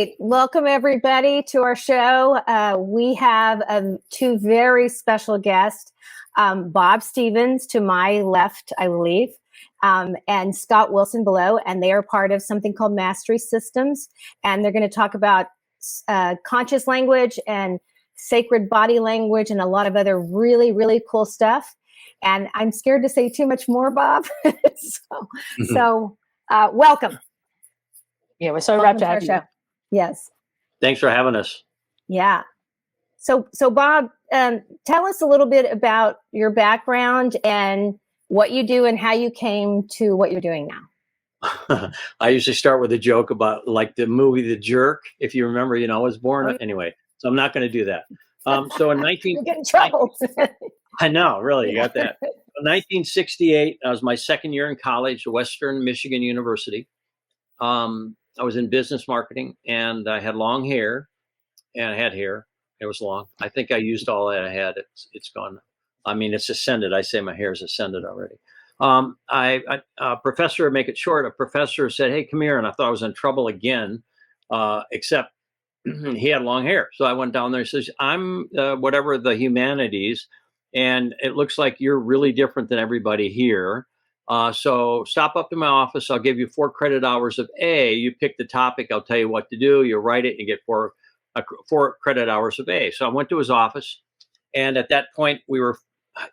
right. Welcome, everybody, to our show. We have two very special guests, Bob Stevens to my left, I believe, and Scott Wilson below, and they are part of something called Mastery Systems, and they're going to talk about conscious language and sacred body language and a lot of other really, really cool stuff. And I'm scared to say too much more, Bob. So welcome. Yeah, we're so wrapped to have you. Yes. Thanks for having us. Yeah. So Bob, tell us a little bit about your background and what you do and how you came to what you're doing now. I usually start with a joke about like the movie The Jerk. If you remember, I was born anyway, so I'm not going to do that. So in you get in trouble. I know, really, you got that. 1968, I was my second year in college, Western Michigan University. I was in business marketing, and I had long hair, and I had hair. It was long. I think I used all that I had. It's gone. I mean, it's ascended. I say my hair is ascended already. A professor, make it short, a professor said, "Hey, come here." And I thought I was in trouble again, except he had long hair. So I went down there and says, "I'm whatever the humanities, and it looks like you're really different than everybody here. So stop up to my office. I'll give you 4 credit hours of A. You pick the topic. I'll tell you what to do. You write it. You get 4 credit hours of A." So I went to his office. And at that point, we were,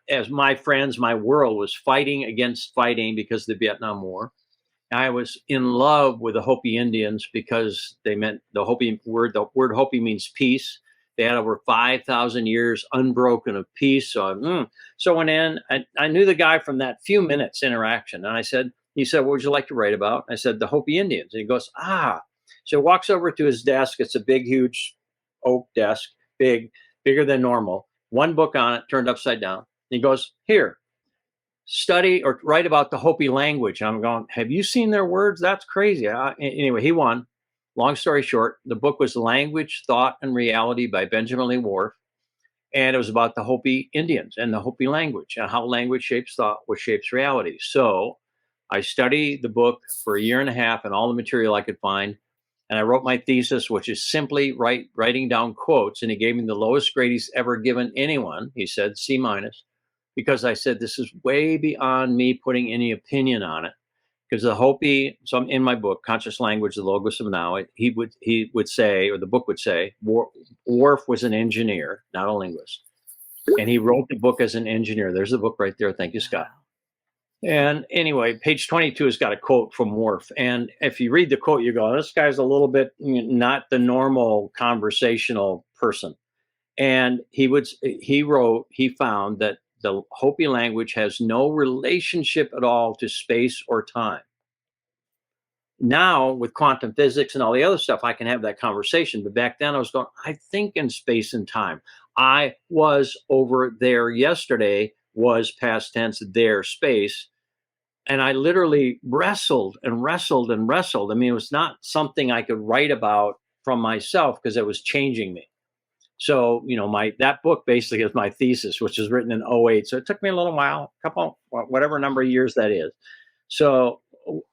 as my friends, my world was fighting against fighting because of the Vietnam War. I was in love with the Hopi Indians because they meant the word Hopi means peace. They had over 5,000 years unbroken of peace. So I went in. I knew the guy from that few minutes interaction. And he said, "What would you like to write about?" I said, "The Hopi Indians." And he goes, "Ah." So he walks over to his desk. It's a big, huge oak desk, bigger than normal. One book on it turned upside down. And he goes, "Here, study or write about the Hopi language." I'm going, "Have you seen their words? That's crazy." Anyway, he won. Long story short, the book was Language, Thought, and Reality by Benjamin Lee Whorf. And it was about the Hopi Indians and the Hopi language and how language shapes thought, which shapes reality. So I studied the book for a year and a half and all the material I could find. And I wrote my thesis, which is simply writing down quotes. And he gave me the lowest grade he's ever given anyone. He said C-, because I said, this is way beyond me putting any opinion on it. Because the Hopi, so I'm in my book, Conscious Language, the Logos of Now, he would say, or the book would say, Whorf was an engineer, not a linguist. And he wrote the book as an engineer. There's the book right there. Thank you, Scott. And anyway, page 22 has got a quote from Whorf. And if you read the quote, you go, this guy's a little bit not the normal conversational person. And he found that the Hopi language has no relationship at all to space or time. Now, with quantum physics and all the other stuff, I can have that conversation. But back then I was going, I think in space and time. I was over there yesterday, was past tense, there, space. And I literally wrestled and wrestled and wrestled. I mean, it was not something I could write about from myself because it was changing me. So, that book basically is my thesis, which was written in 2008. So it took me a little while, whatever number of years that is. So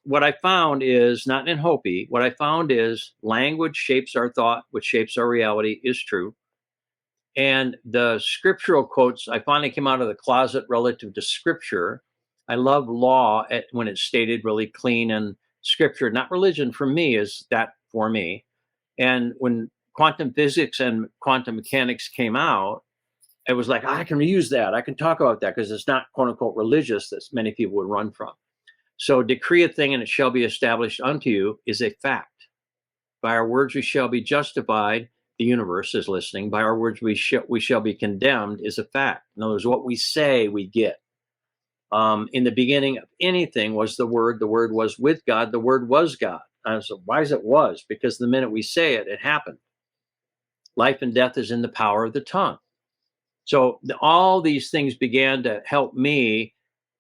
what I found is, not in Hopi, what I found is language shapes our thought, which shapes our reality, is true. And the scriptural quotes, I finally came out of the closet relative to scripture. I love law when it's stated really clean, and scripture, not religion, for me is that for me. And when quantum physics and quantum mechanics came out, it was like, I can use that. I can talk about that because it's not quote unquote religious that many people would run from. So decree a thing and it shall be established unto you is a fact. By our words we shall be justified. The universe is listening. By our words we shall be condemned is a fact. In other words, what we say we get. In the beginning of anything was the Word. The Word was with God. The Word was God. So why is it was? Because the minute we say it, it happened. Life and death is in the power of the tongue. So all these things began to help me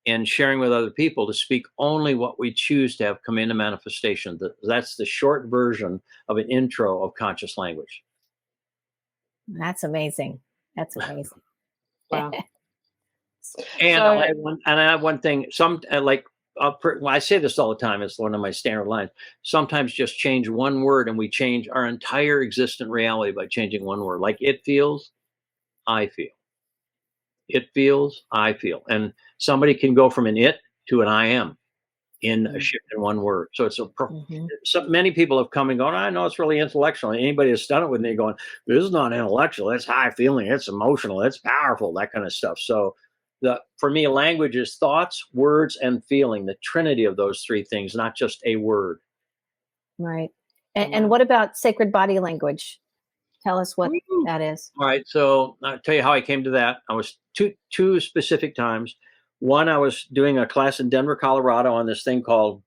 in sharing with other people to speak only what we choose to have come into manifestation. That's the short version of an intro of conscious language. That's amazing. That's amazing. Wow. And I have one thing. Some like well, I say this all the time. It's one of my standard lines. Sometimes just change one word and we change our entire existent reality by changing one word. Like it feels, I feel. It feels, I feel. And somebody can go from an it to an I am in a shift in one word. So it's so many people have come and gone, I know it's really intellectual. And anybody that's done it with me going, this is not intellectual. It's high feeling. It's emotional. It's powerful, that kind of stuff. So for me, language is thoughts, words, and feeling, the trinity of those three things, not just a word. Right. And what about sacred body language? Tell us what that is. All right. So I'll tell you how I came to that. I was two specific times. One, I was doing a class in Denver, Colorado on this thing called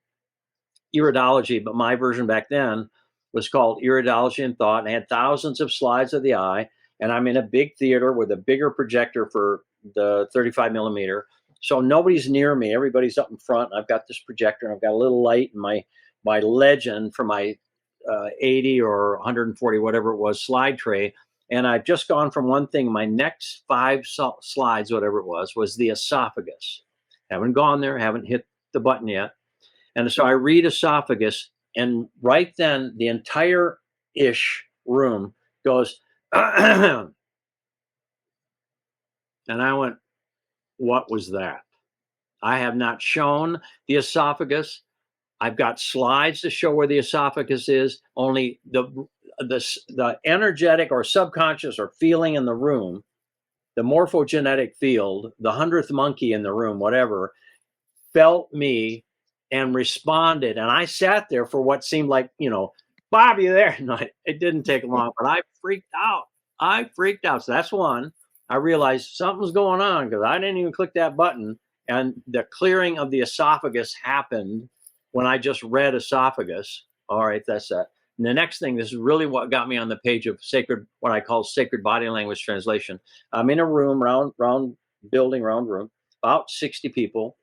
iridology, but my version back then was called Iridology and Thought, and I had thousands of slides of the eye, and I'm in a big theater with a bigger projector for the 35 millimeter. So nobody's near me. Everybody's up in front. I've got this projector, and I've got a little light in my legend for my 80 or 140, whatever it was, slide tray. And I've just gone from one thing. My next 5 slides, whatever it was the esophagus. Haven't gone there, haven't hit the button yet. And so I read esophagus, and right then the entire-ish room goes, and I went, what was that? I have not shown the esophagus. I've got slides to show where the esophagus is. Only the energetic or subconscious or feeling in the room, the morphogenetic field, the 100th monkey in the room, whatever, felt me and responded. And I sat there for what seemed like, Bob, you there? No, it didn't take long, but I freaked out. So that's one. I realized something's going on because I didn't even click that button. And the clearing of the esophagus happened when I just read esophagus. All right, that's that. And the next thing, this is really what got me on the page of what I call sacred body language translation. I'm in a room, round building, round room, about 60 people.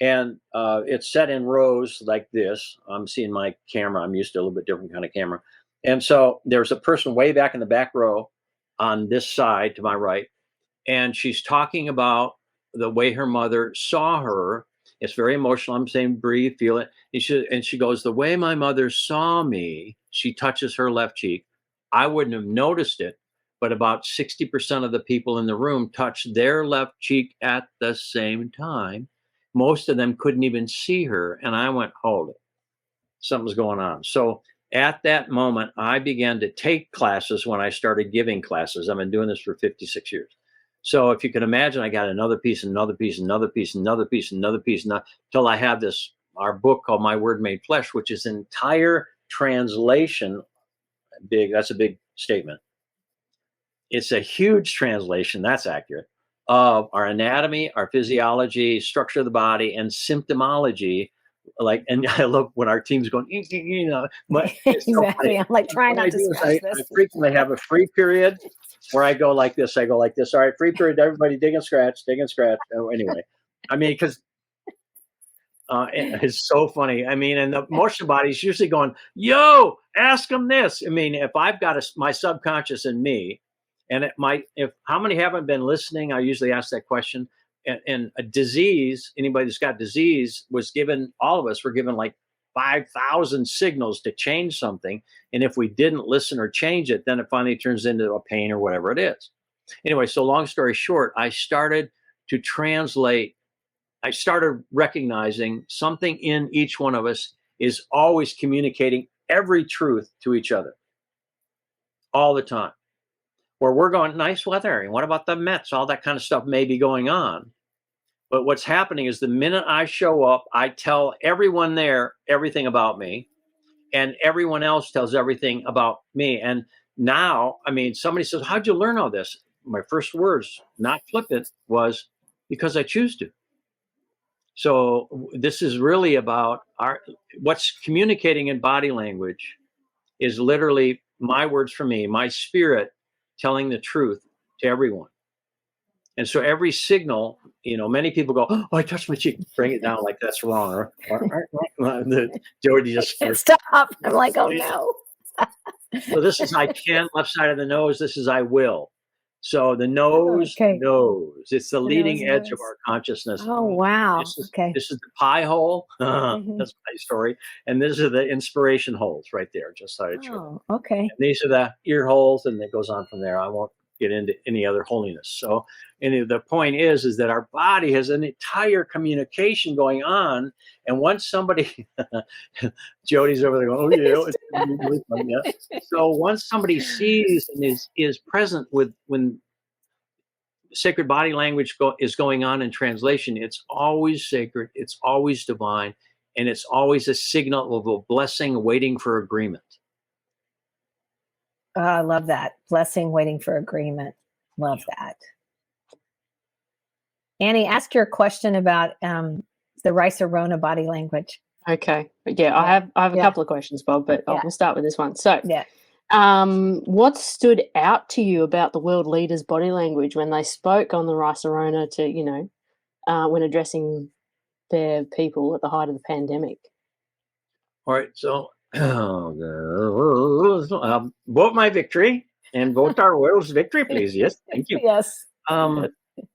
And it's set in rows like this. I'm seeing my camera. I'm used to a little bit different kind of camera. And so there's a person way back in the back row on this side to my right. And she's talking about the way her mother saw her. It's very emotional. I'm saying, breathe, feel it. And she goes, the way my mother saw me, she touches her left cheek. I wouldn't have noticed it, but about 60% of the people in the room touched their left cheek at the same time. Most of them couldn't even see her. And I went, hold it, something's going on. So at that moment, I began to take classes when I started giving classes. I've been doing this for 56 years. So if you can imagine, I got another piece, another piece, another piece, another piece, another piece, until I have our book called My Word Made Flesh, which is entire translation. That's a big statement. It's a huge translation, that's accurate, of our anatomy, our physiology, structure of the body, and symptomology. And I love when our team's going, but exactly. I'm like trying not to scratch this. I frequently have a free period where I go like this. All right, free period, everybody dig and scratch. Oh, anyway, I mean, because it's so funny. I mean, and the motion body is usually going, yo, ask them this. I mean, if I've got my subconscious in me, and if how many haven't been listening, I usually ask that question. And a disease, anybody that's got disease all of us were given like 5,000 signals to change something. And if we didn't listen or change it, then it finally turns into a pain or whatever it is. Anyway, so long story short, I started to translate. I started recognizing something in each one of us is always communicating every truth to each other all the time. Where we're going, nice weather, and what about the Mets? All that kind of stuff may be going on. But what's happening is the minute I show up, I tell everyone there everything about me, and everyone else tells everything about me. And now, I mean, somebody says, how'd you learn all this? My first words, not flippant, was because I choose to. So this is really about what's communicating in body language is literally my words for me, my spirit telling the truth to everyone. And so every signal, many people go, oh, I touched my cheek, bring it down, like that's wrong. Jodi just stop. I'm like, oh no. So this is I can, left side of the nose. This is I will. So the nose Okay. knows. It's the leading nose edge of knows. our consciousness. Oh, wow. This is Okay. this is the pie hole. Mhm. That's my story. And these are the inspiration holes right there. Just thought I'd show you. Oh, okay. And these are the ear holes, and it goes on from there. I won't get into any other holiness. So, the point is that our body has an entire communication going on. And once somebody, Jodi's over there going, "Oh yeah, it's really fun, yeah." So once somebody sees and is present with when sacred body language is going on in translation, it's always sacred, it's always divine, and it's always a signal of a blessing waiting for agreement. I love that. Blessing waiting for agreement. Love that. Annie, ask your question about the Rice-A-Rona body language. Okay. Yeah, I have a couple of questions, Bob, but we'll start with this one. So, what stood out to you about the world leaders' body language when they spoke on the Rice-A-Rona to, when addressing their people at the height of the pandemic? All right, so vote my victory and vote our world's victory, please. Yes, thank you. Yes.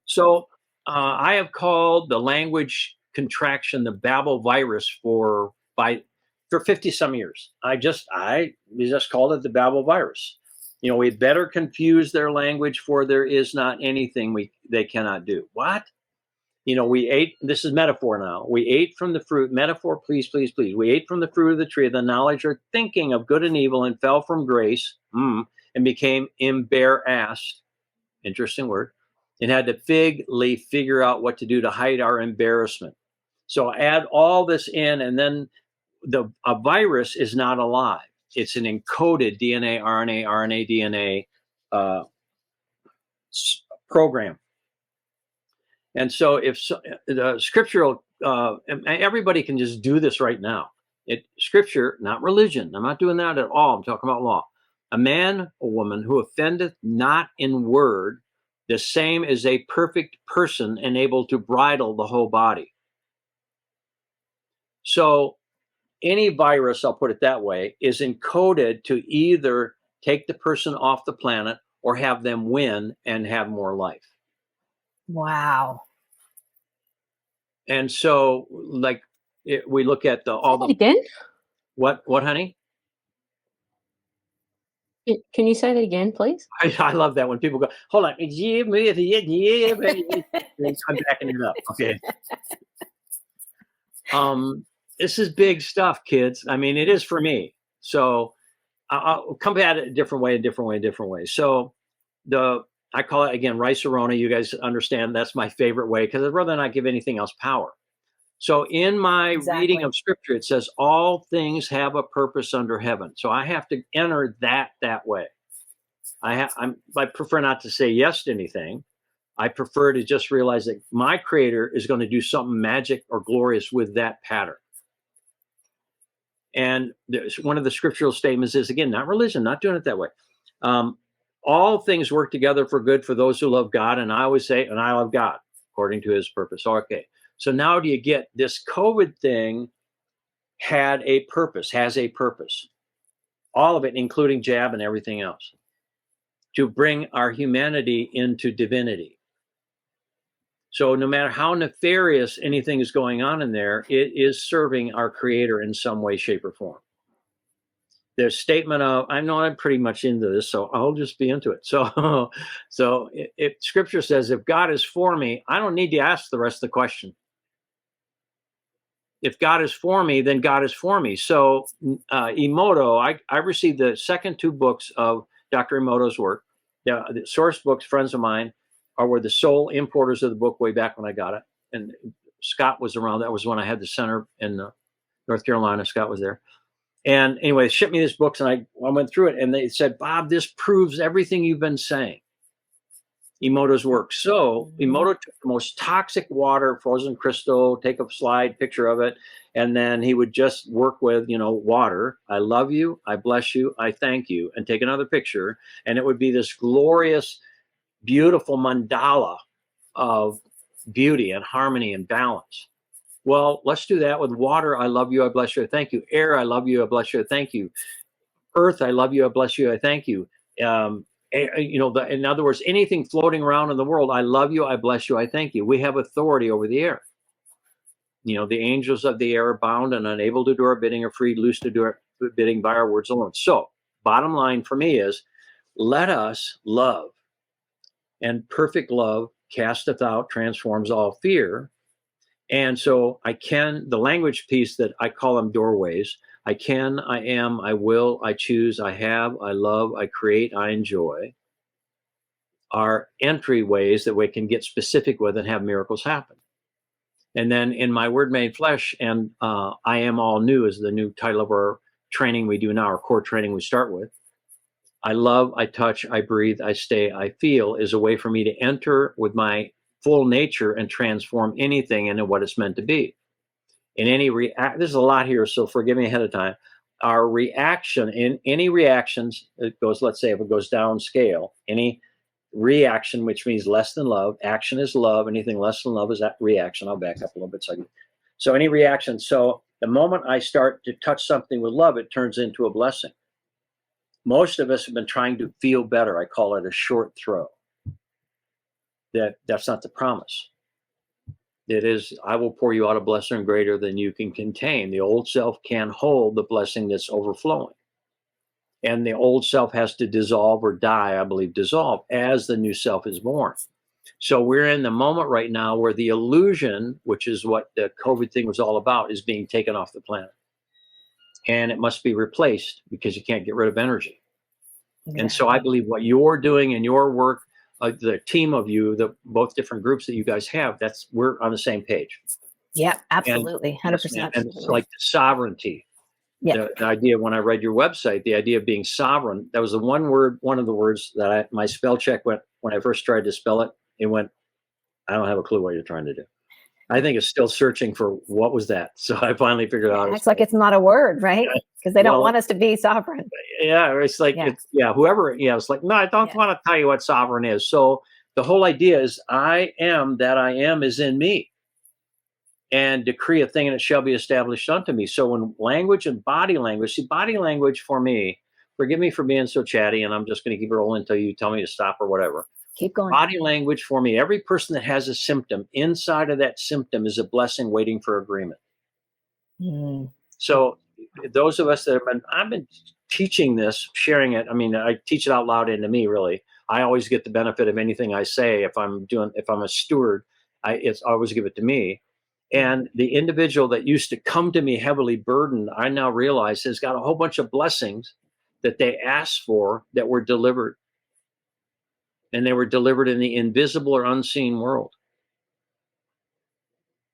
So I have called the language contraction the Babel virus for 50 some years. We just called it the Babel virus. We better confuse their language, for there is not anything they cannot do. What? We ate, this is metaphor now. We ate from the fruit, metaphor, please, please, please. We ate from the fruit of the tree of the knowledge or thinking of good and evil, and fell from grace and became embarrassed. Interesting word. And had to fig leaf figure out what to do to hide our embarrassment. So add all this in, and then a virus is not alive. It's an encoded DNA, RNA, DNA program. And so the scriptural, everybody can just do this right now. Scripture, not religion. I'm not doing that at all. I'm talking about law. A man or woman who offendeth not in word, the same is a perfect person and able to bridle the whole body. So any virus, I'll put it that way, is encoded to either take the person off the planet or have them win and have more life. Wow. And so, we look at all the again. What, honey? Can you say that again, please? I love that when people go, hold on, yeah, and I'm backing it up. Okay. This is big stuff, kids. I mean, it is for me. So I'll come at it a different way. So I call it, again, Rice-A-Rona. You guys understand that's my favorite way, because I'd rather not give anything else power. So in my reading of scripture, it says all things have a purpose under heaven. So I have to enter that way. I prefer not to say yes to anything. I prefer to just realize that my creator is going to do something magic or glorious with that pattern. And one of the scriptural statements is, again, not religion, not doing it that way. All things work together for good for those who love God. And I always say, and I love God according to his purpose. Okay. So now do you get this COVID thing has a purpose, all of it, including jab and everything else, to bring our humanity into divinity. So no matter how nefarious anything is going on in there, it is serving our creator in some way, shape, or form. There's statement of, I know I'm pretty much into this, so I'll just be into it. So if scripture says, if God is for me, I don't need to ask the rest of the question. If God is for me, then God is for me. So Emoto, I received the second two books of Dr. Emoto's work. The source books, friends of mine, were the sole importers of the book way back when I got it. And Scott was around. That was when I had the center in North Carolina. Scott was there. And anyway, they shipped me these books, and I went through it, and they said, Bob, this proves everything you've been saying. Emoto's work. So Emoto took the most toxic water, frozen crystal, take a slide picture of it, and then he would just work with, water. I love you, I bless you, I thank you, and take another picture, and it would be this glorious, beautiful mandala of beauty and harmony and balance. Well, let's do that with water. I love you, I bless you, I thank you. Air, I love you, I bless you, I thank you. Earth, I love you, I bless you, I thank you. In other words, anything floating around in the world, I love you, I bless you, I thank you. We have authority over the air. The angels of the air are bound and unable to do our bidding, or free, loose to do our bidding by our words alone. So bottom line for me is, let us love. And perfect love casteth out, transforms all fear. And so the language piece that I call them doorways. I can, I am, I will, I choose, I have, I love, I create, I enjoy, are entryways that we can get specific with and have miracles happen. And then in my Word Made Flesh, and I Am All New is the new title of our training we do now, our core training we start with. I love, I touch, I breathe, I stay, I feel is a way for me to enter with my full nature and transform anything into what it's meant to be. In any there's a lot here, so forgive me ahead of time. Our reaction, in any reactions, it goes, let's say if it goes down scale, any reaction, which means less than love, action is love, anything less than love is that reaction. I'll back up a little bit. So any reaction, so the moment I start to touch something with love, it turns into a blessing. Most of us have been trying to feel better. I call it a short throw. That's not the promise. It is, I will pour you out a blessing greater than you can contain. The old self can't hold the blessing that's overflowing. And the old self has to dissolve or die, I believe, dissolve as the new self is born. So we're in the moment right now where the illusion, which is what the COVID thing was all about, is being taken off the planet. And it must be replaced because you can't get rid of energy. Yeah. And so I believe what you're doing in your work, the team of you, the both different groups that you guys have, we're on the same page. Yeah, absolutely. 100%. And it's like the sovereignty. Yeah. The idea, when I read your website, the idea of being sovereign, that was the one of the words that my spell check went, when I first tried to spell it, it went, I don't have a clue what you're trying to do. I think it's still searching for what was that. So I finally figured out. It's like it's not a word, right? Because they don't want us to be sovereign. Yeah, it's like, it's like, no, I don't want to tell you what sovereign is. So the whole idea is, I am that I am is in me. And decree a thing and it shall be established unto me. So when language and body language, body language for me, forgive me for being so chatty, and I'm just going to keep rolling until you tell me to stop or whatever. Keep going. Body language for me, every person that has a symptom, inside of that symptom is a blessing waiting for agreement. Mm. So those of us that I've been teaching this, sharing it. I mean, I teach it out loud into me, really. I always get the benefit of anything I say. If I'm a steward, I always give it to me. And the individual that used to come to me heavily burdened, I now realize has got a whole bunch of blessings that they asked for that were delivered. And they were delivered in the invisible or unseen world.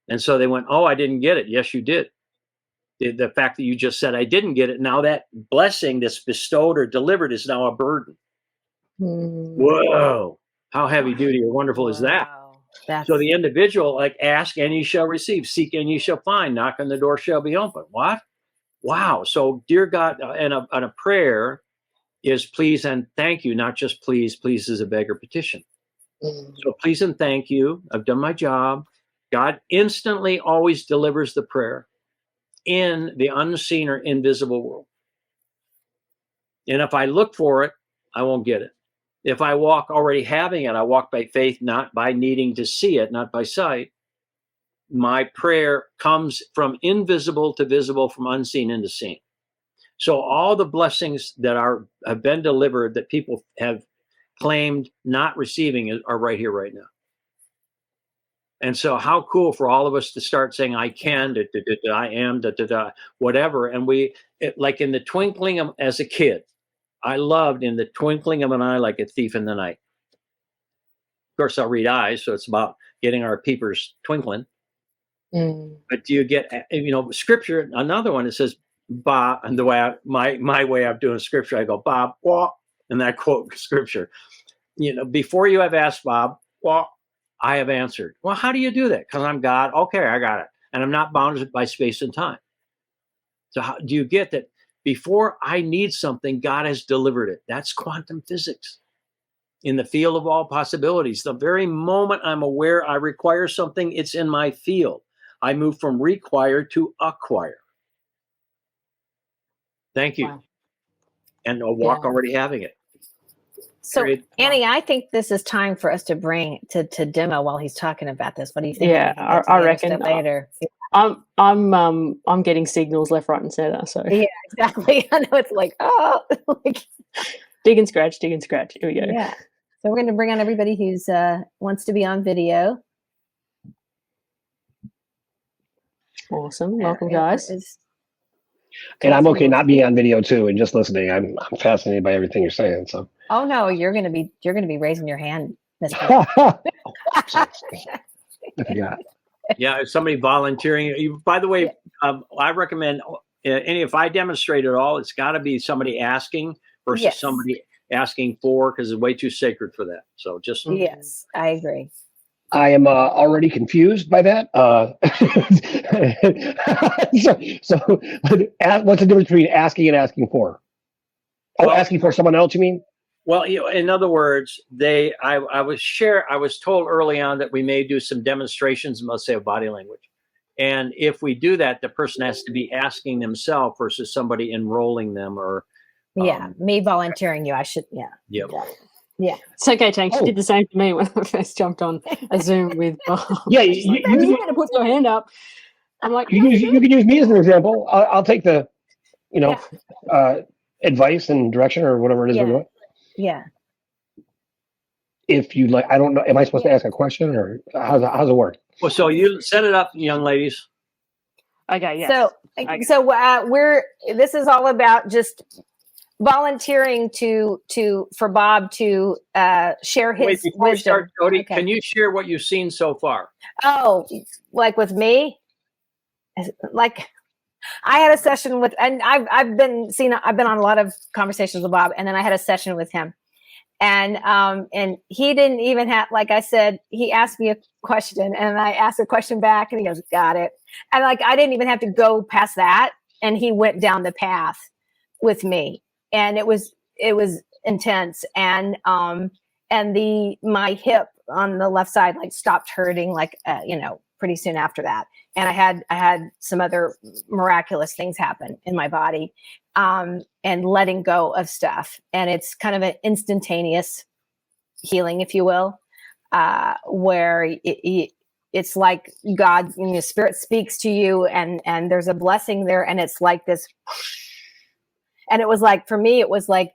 And so they went, oh, I didn't get it. Yes, you did. The fact that you just said, I didn't get it. Now that blessing that's bestowed or delivered is now a burden. Whoa. How heavy duty or wonderful is that? So the individual, like, ask and ye shall receive, seek and ye shall find, knock and the door shall be open. What? Wow. So dear God, and a prayer is please and thank you, not just please. Please is a beggar petition. So please and thank you. I've done my job. God instantly always delivers the prayer in the unseen or invisible world. And if I look for it, I won't get it. If I walk already having it, I walk by faith, not by needing to see it, not by sight. My prayer comes from invisible to visible, from unseen into seen. So all the blessings that have been delivered that people have claimed not receiving are right here, right now. And so how cool for all of us to start saying, I can, I am, whatever. And like in the twinkling of, as a kid, I loved in the twinkling of an eye like a thief in the night. Of course, I'll read eyes, so it's about getting our peepers twinkling. But do you get, scripture, another one that says, Bob, and the way my way of doing scripture, I go, Bob, wah, and I quote scripture. Before you have asked, Bob, wah, I have answered. Well, how do you do that? Because I'm God. Okay, I got it. And I'm not bounded by space and time. So how do you get that? Before I need something, God has delivered it. That's quantum physics in the field of all possibilities. The very moment I'm aware I require something, it's in my field. I move from require to acquire. Thank you. Wow. And a walk already having it. So Annie, I think this is time for us to bring to demo while he's talking about this. What do you think? Yeah, I reckon. Later. I'm getting signals left, right, and center. So yeah, exactly. I know it's like dig and scratch. Here we go. Yeah. So we're going to bring on everybody who's wants to be on video. Awesome. Welcome, guys. And I'm okay not being on video too and just listening. I'm fascinated by everything you're saying. So. Oh no, you're going to be raising your hand, Mr. Yeah. Yeah, if somebody volunteering. By the way, I recommend if I demonstrate at all, it's got to be somebody asking versus somebody asking for, because it's way too sacred for that. So just yes, I agree. I am already confused by that. So what's the difference between asking and asking for? Oh, asking for someone else, you mean? Well, in other words, I was told early on that we may do some demonstrations, let's say, of body language. And if we do that, the person has to be asking themselves versus somebody enrolling them or. Me volunteering you. I should, Yeah. It's okay, Tank. She did the same to me when I first jumped on a Zoom with Bob. Yeah, you got to put your hand up. I'm like, you can use me as an example. I'll take the, advice and direction or whatever it is. Yeah. Yeah. If you like, I don't know. Am I supposed to ask a question or how's it work? Well, so you set it up, young ladies. Okay. Yeah. So this is all about just volunteering for Bob to share his before wisdom. We start, Jodi, okay. Can you share what you've seen so far? Oh, like with me, like I had a session with, and I've been on a lot of conversations with Bob, and then I had a session with him, and he didn't even have, like I said, he asked me a question, and I asked a question back, and he goes, "Got it," and like I didn't even have to go past that, and he went down the path with me. And it was intense, and my hip on the left side like stopped hurting pretty soon after that, and I had some other miraculous things happen in my body, and letting go of stuff, and it's kind of an instantaneous healing, if you will, where it's like God, Spirit speaks to you, and there's a blessing there, and it's like this. And it was like, for me, it was like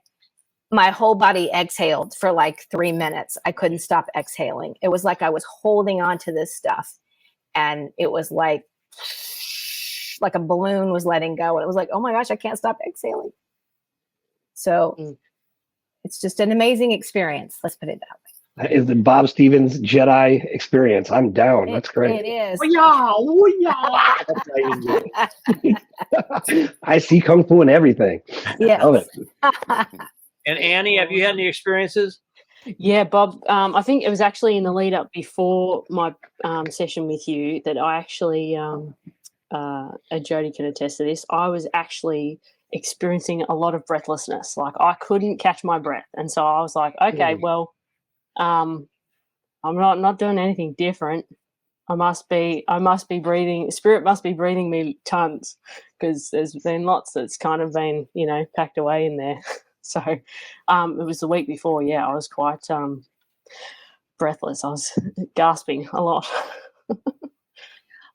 my whole body exhaled for like 3 minutes. I couldn't stop exhaling. It was like I was holding on to this stuff. And it was like a balloon was letting go. And it was like, oh my gosh, I can't stop exhaling. So it's just an amazing experience. Let's put it that way. That is the Bob Stevens Jedi experience. I'm down. That's great. It is. I see Kung Fu and everything. Yeah. Love it. And Annie, have you had any experiences? Yeah, Bob. I think it was actually in the lead up before my session with you that I actually, Jodi can attest to this, I was actually experiencing a lot of breathlessness. Like I couldn't catch my breath. And so I was like, okay, well, I'm not doing anything different. I must be breathing. Spirit must be breathing me tons, because there's been lots that's kind of been, packed away in there. So it was the week before. Yeah, I was quite breathless. I was gasping a lot.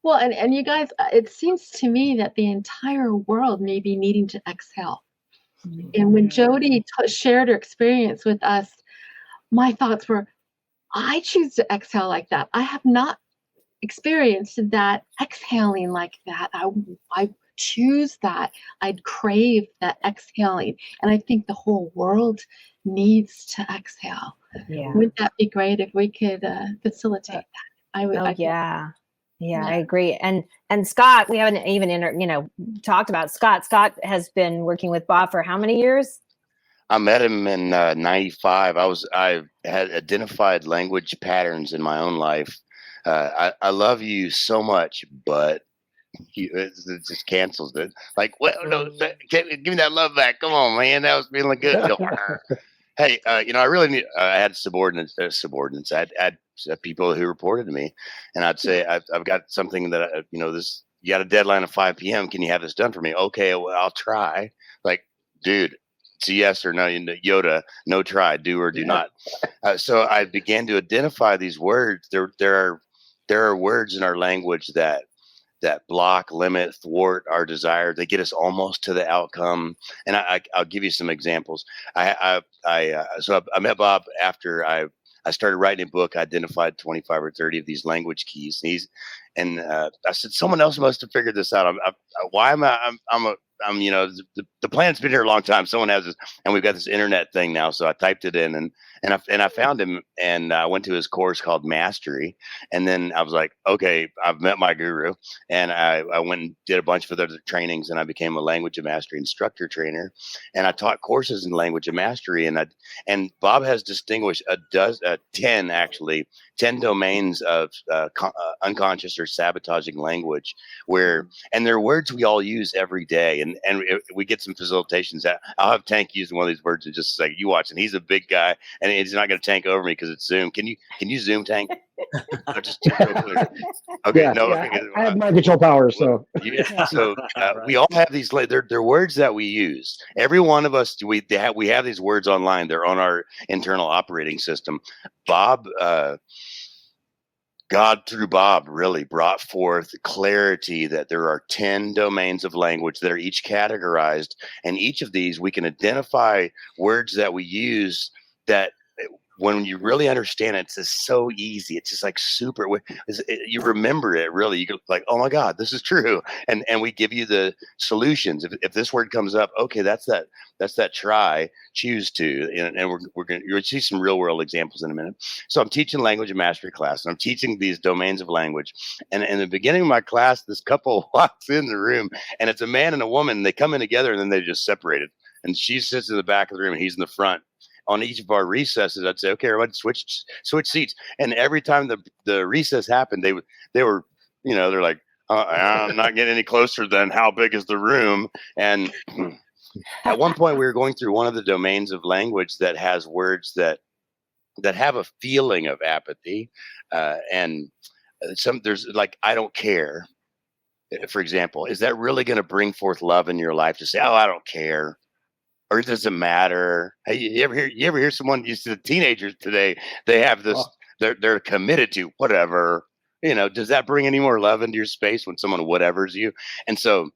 Well, and you guys, it seems to me that the entire world may be needing to exhale. Mm-hmm. And when Jodi shared her experience with us, my thoughts were, I choose to exhale like that. I have not experienced that exhaling like that. I choose that. I'd crave that exhaling. And I think the whole world needs to exhale. Yeah. Wouldn't that be great if we could facilitate that? I would. Yeah, I agree. And Scott, we haven't even talked about Scott. Scott has been working with Bob for how many years? I met him in 95. I had identified language patterns in my own life. I love you so much, but it just cancels it. Like, well, no, give me that love back. Come on, man. That was feeling good. Hey, I really need. I had subordinates. I had people who reported to me, and I'd say, I've got something that this. You got a deadline of 5 p.m. Can you have this done for me? Okay, well, I'll try. Like, dude, It's a yes or no. Yoda, no try, do or do not. So I began to identify these words. There are words in our language that block, limit, thwart our desire. They get us almost to the outcome. And I'll give you some examples. So I met Bob after I started writing a book. I identified 25 or 30 of these language keys. And I said, someone else must have figured this out. The plan's been here a long time. Someone has this, and we've got this internet thing now. So I typed it in, and I found him, and I went to his course called Mastery. And then I was like, okay, I've met my guru, and I went and did a bunch of other trainings, and I became a Language of Mastery instructor trainer, and I taught courses in Language of Mastery. And Bob has distinguished 10 domains of unconscious or sabotaging language, and they're words we all use every day. And we get some facilitations. I'll have Tank using one of these words in just a second. You watch, and he's a big guy, and he's not going to tank over me because it's Zoom. Can you Zoom, Tank? Okay, yeah, no. Yeah. I have my control power, so. So we all have these. They're words that we use. Every one of us, we have these words online. They're on our internal operating system. Bob. God, through Bob, really brought forth clarity that there are 10 domains of language that are each categorized. And each of these, we can identify words that we use that when you really understand it, it's just so easy. It's just like super. You remember it really. You go like, oh my God, this is true. And we give you the solutions. If this word comes up, okay, that's that try, choose to, and you'll see some real world examples in a minute. So I'm teaching Language of Mastery class, and I'm teaching these domains of language. And in the beginning of my class, this couple walks in the room, and it's a man and a woman. And they come in together, and then they just separated. And she sits in the back of the room, and he's in the front. On each of our recesses, I'd say, okay, everybody switch seats. And every time the recess happened, they were, they're like, I'm not getting any closer than how big is the room. And at one point we were going through one of the domains of language that has words that have a feeling of apathy. And there's like, I don't care. For example, is that really going to bring forth love in your life to say, oh, I don't care? Or it doesn't matter. Hey, you ever hear someone? You see the teenagers today. They have this. They're committed to whatever. Does that bring any more love into your space when someone whatevers you? And so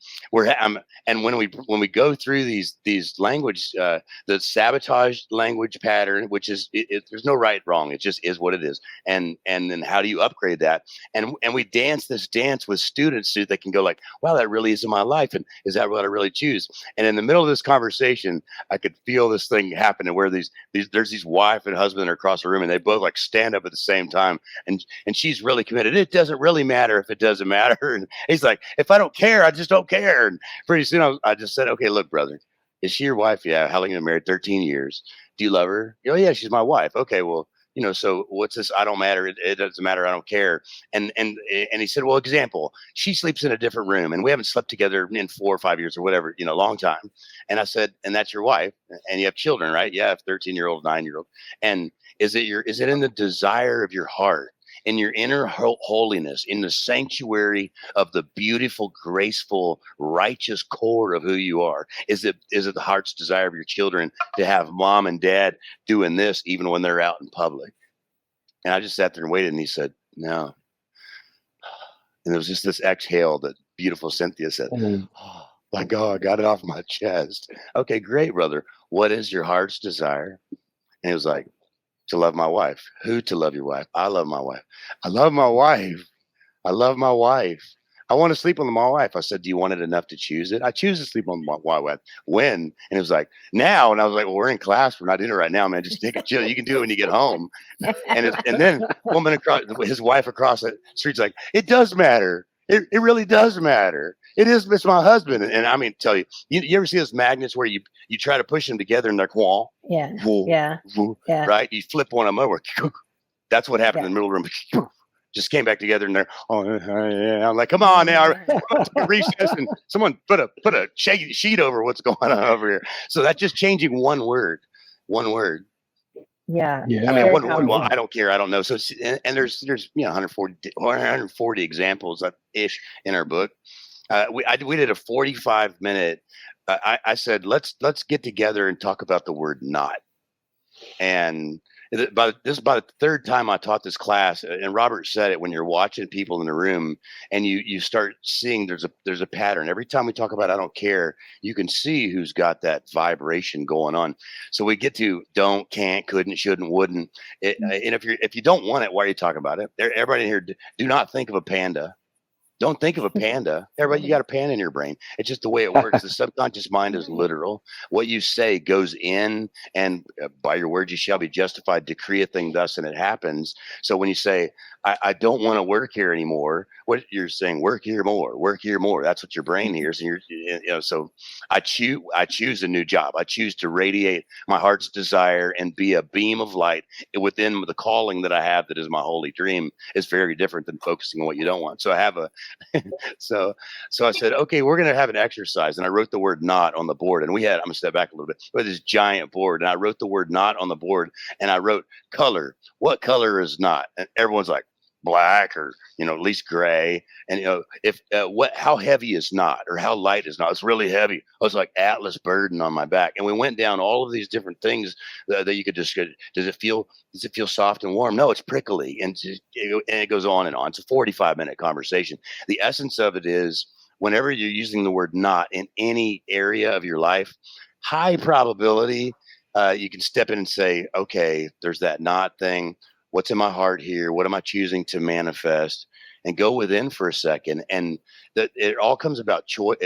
and when we go through these language, the sabotage language pattern, which is there's no right wrong. It just is what it is. And then how do you upgrade that? And we dance this dance with students so they can go like, wow, that really is in my life, and is that what I really choose? And in the middle of this conversation, I could feel this thing happening where there's these wife and husband across the room, and they both like stand up at the same time, and she's really committed. It doesn't really matter if it doesn't matter. And he's like, if I don't care, I just don't care. And pretty soon I just said, okay, look, brother, is she your wife? Yeah. How long have you been married? 13 years. Do you love her? Oh yeah, she's my wife. Okay, well, so what's this? I don't matter. It doesn't matter. I don't care. And he said, well, example, she sleeps in a different room, and we haven't slept together in 4 or 5 years or whatever, long time. And I said, and that's your wife, and you have children, right? Yeah, 13-year-old, 9-year-old. And is it in the desire of your heart, in your inner holiness, in the sanctuary of the beautiful, graceful, righteous core of who you are? Is it the heart's desire of your children to have mom and dad doing this even when they're out in public? And I just sat there and waited, and he said, no. And there was just this exhale that beautiful Cynthia said, oh my God, I got it off my chest. Okay, great, brother. What is your heart's desire? And he was like, to love my wife. Who to love your wife? I love my wife. I love my wife. I love my wife. I want to sleep with my wife. I said, do you want it enough to choose it? I choose to sleep on my wife. When? And it was like, now. And I was like, well, we're in class. We're not doing it right now, man. Just take a chill. You can do it when you get home. And then woman across, his wife across the street's like, it does matter. It really does matter. It's my husband. And I mean, tell you ever see those magnets where you try to push them together and they're wall? Yeah. Woo, Yeah. Woo, Yeah. Right? You flip one of them over. That's what happened in the middle of the room. Just came back together, and they're, yeah. I'm like, come on now, recess, and someone put a sheet over what's going on over here. So that's just changing one word. Yeah. I mean, well, I don't care. I don't know. So, and there's 140 examples ish in our book. We did a 45-minute I said, let's get together and talk about the word not. And this is about the third time I taught this class, and Robert said it, when you're watching people in the room and you start seeing there's a pattern. Every time we talk about I don't care, you can see who's got that vibration going on. So we get to don't, can't, couldn't, shouldn't, wouldn't. And if you don't want it, why are you talking about it? Everybody in here, do not think of a panda. Don't think of a panda. Everybody, you got a panda in your brain. It's just the way it works. The subconscious mind is literal. What you say goes in, and by your words you shall be justified. Decree a thing thus, and it happens. So when you say, I don't want to work here anymore, what you're saying, work here more, work here more. That's what your brain hears. And so I choose a new job. I choose to radiate my heart's desire and be a beam of light within the calling that I have. That is my holy dream. Is very different than focusing on what you don't want. So I have so I said, okay, we're going to have an exercise. And I wrote the word not on the board. And I'm going to step back a little bit. We had this giant board. And I wrote the word not on the board. And I wrote color. What color is not? And everyone's like, black, or at least gray. And if how heavy is not, or how light is not? It's really heavy. I was like Atlas burden on my back. And we went down all of these different things that you could just. Does it feel soft and warm? No, it's prickly, and it goes on and on. It's a 45-minute conversation. The essence of it is, whenever you're using the word not in any area of your life, high probability you can step in and say, okay, there's that not thing. What's in my heart here? What am I choosing to manifest? And go within for a second. And that it all comes about choice.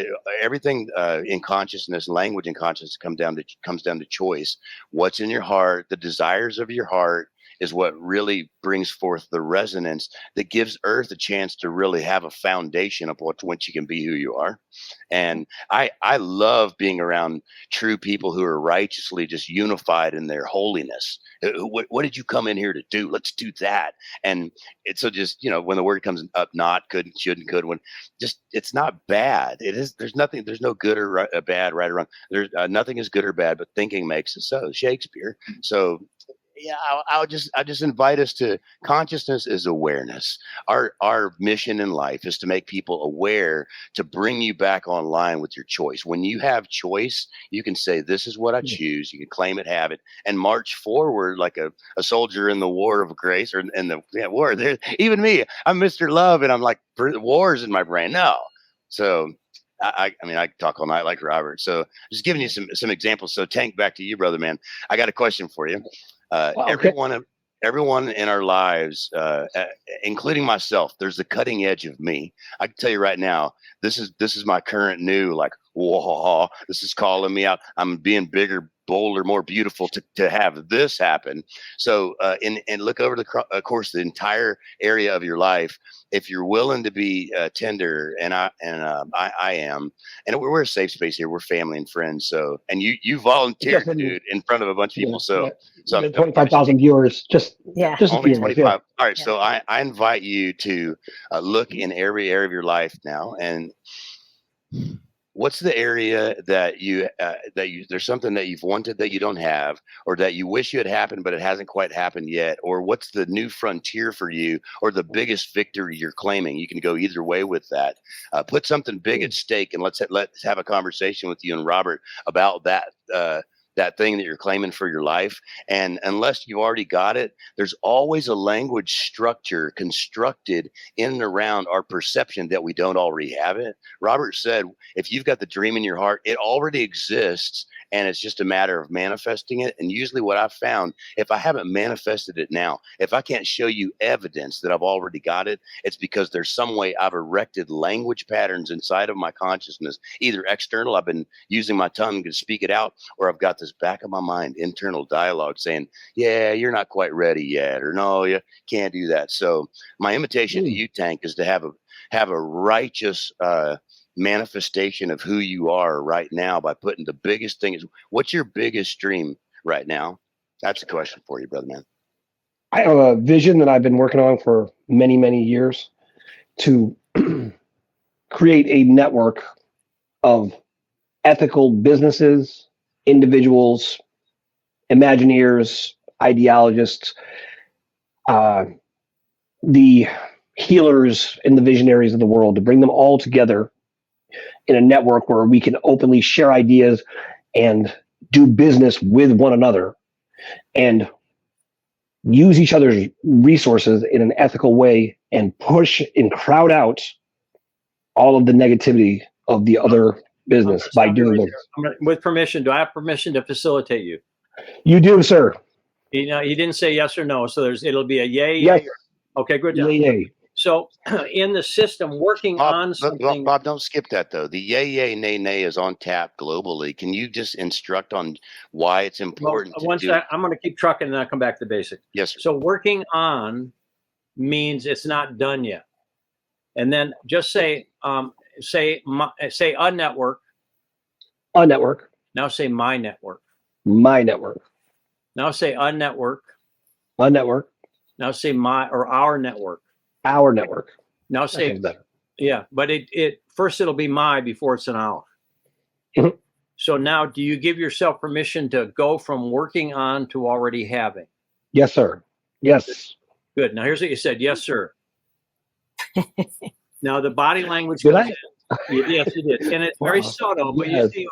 Everything in consciousness, language in consciousness comes down to choice. What's in your heart, the desires of your heart, is what really brings forth the resonance that gives Earth a chance to really have a foundation of once you can be who you are. And I love being around true people who are righteously just unified in their holiness. What did you come in here to do? Let's do that. And it's so just, when the word comes up, not, couldn't, shouldn't, could, when just, it's not bad. It is, there's no good or bad, right or wrong. There's nothing is good or bad, but thinking makes it so. Shakespeare. So yeah, I'll just invite us to consciousness is awareness. Our mission in life is to make people aware, to bring you back online with your choice. When you have choice, you can say, this is what I choose. You can claim it, have it, and march forward like a soldier in the war of grace, or in the war. Even me, I'm Mr. Love, and I'm like, war's in my brain. No. So I mean, I talk all night like Robert. So just giving you some examples. So Tank, back to you, brother, man. I got a question for you. Everyone in our lives, including myself, there's the cutting edge of me. I can tell you right now, this is my current new, like, whoa, this is calling me out. I'm being bigger, bolder, more beautiful to have this happen. So, and look over of course, the entire area of your life. If you're willing to be tender, and I am, and we're a safe space here. We're family and friends. So, and you volunteered, dude, in front of a bunch of people. So 25,000 viewers, just only 25. Yeah. All right. Yeah. So I invite you to look in every area of your life now, and what's the area that there's something that you've wanted that you don't have, or that you wish you had happened but it hasn't quite happened yet, or what's the new frontier for you, or the biggest victory you're claiming? You can go either way with that. Put something big at stake, and let's have a conversation with you and Robert about that thing that you're claiming for your life. And unless you already got it, there's always a language structure constructed in and around our perception that we don't already have it. Robert said, if you've got the dream in your heart, it already exists, and it's just a matter of manifesting it. And usually what I've found, if I haven't manifested it now, if I can't show you evidence that I've already got it, it's because there's some way I've erected language patterns inside of my consciousness, either external, I've been using my tongue to speak it out, or I've got this back of my mind internal dialogue saying, yeah, you're not quite ready yet, or no, you can't do that. So my invitation to you, Tank, is to have a righteous manifestation of who you are right now by putting the biggest thing is, what's your biggest dream right now? That's a question for you, brother, man. I have a vision that I've been working on for many, many years to create a network of ethical businesses, individuals, Imagineers, ideologists, the healers and the visionaries of the world, to bring them all together in a network where we can openly share ideas and do business with one another and use each other's resources in an ethical way and push and crowd out all of the negativity of the other business by doing this. With permission, do I have permission to facilitate you? You do, sir. You know, he didn't say yes or no, so it'll be a yay. Yes. Yay. Okay, good job. Yay. So in the system, working on something. Bob, don't skip that though. The yay, nay, nay is on tap globally. Can you just instruct on why it's important? I'm going to keep trucking and then I'll come back to the basics. Yes, sir. So working means it's not done yet. And then just say a network. A network. Now say my network. My network. Now say a network. A network. Now say our network. Our network. Now say yeah, but it first it'll be my before it's an our. Mm-hmm. So now do you give yourself permission to go from working on to already having? Yes, sir. Yes. Good. Now here's what you said. Yes, sir. Now the body language. Did I? Yes, you did, and it's very subtle. But you see,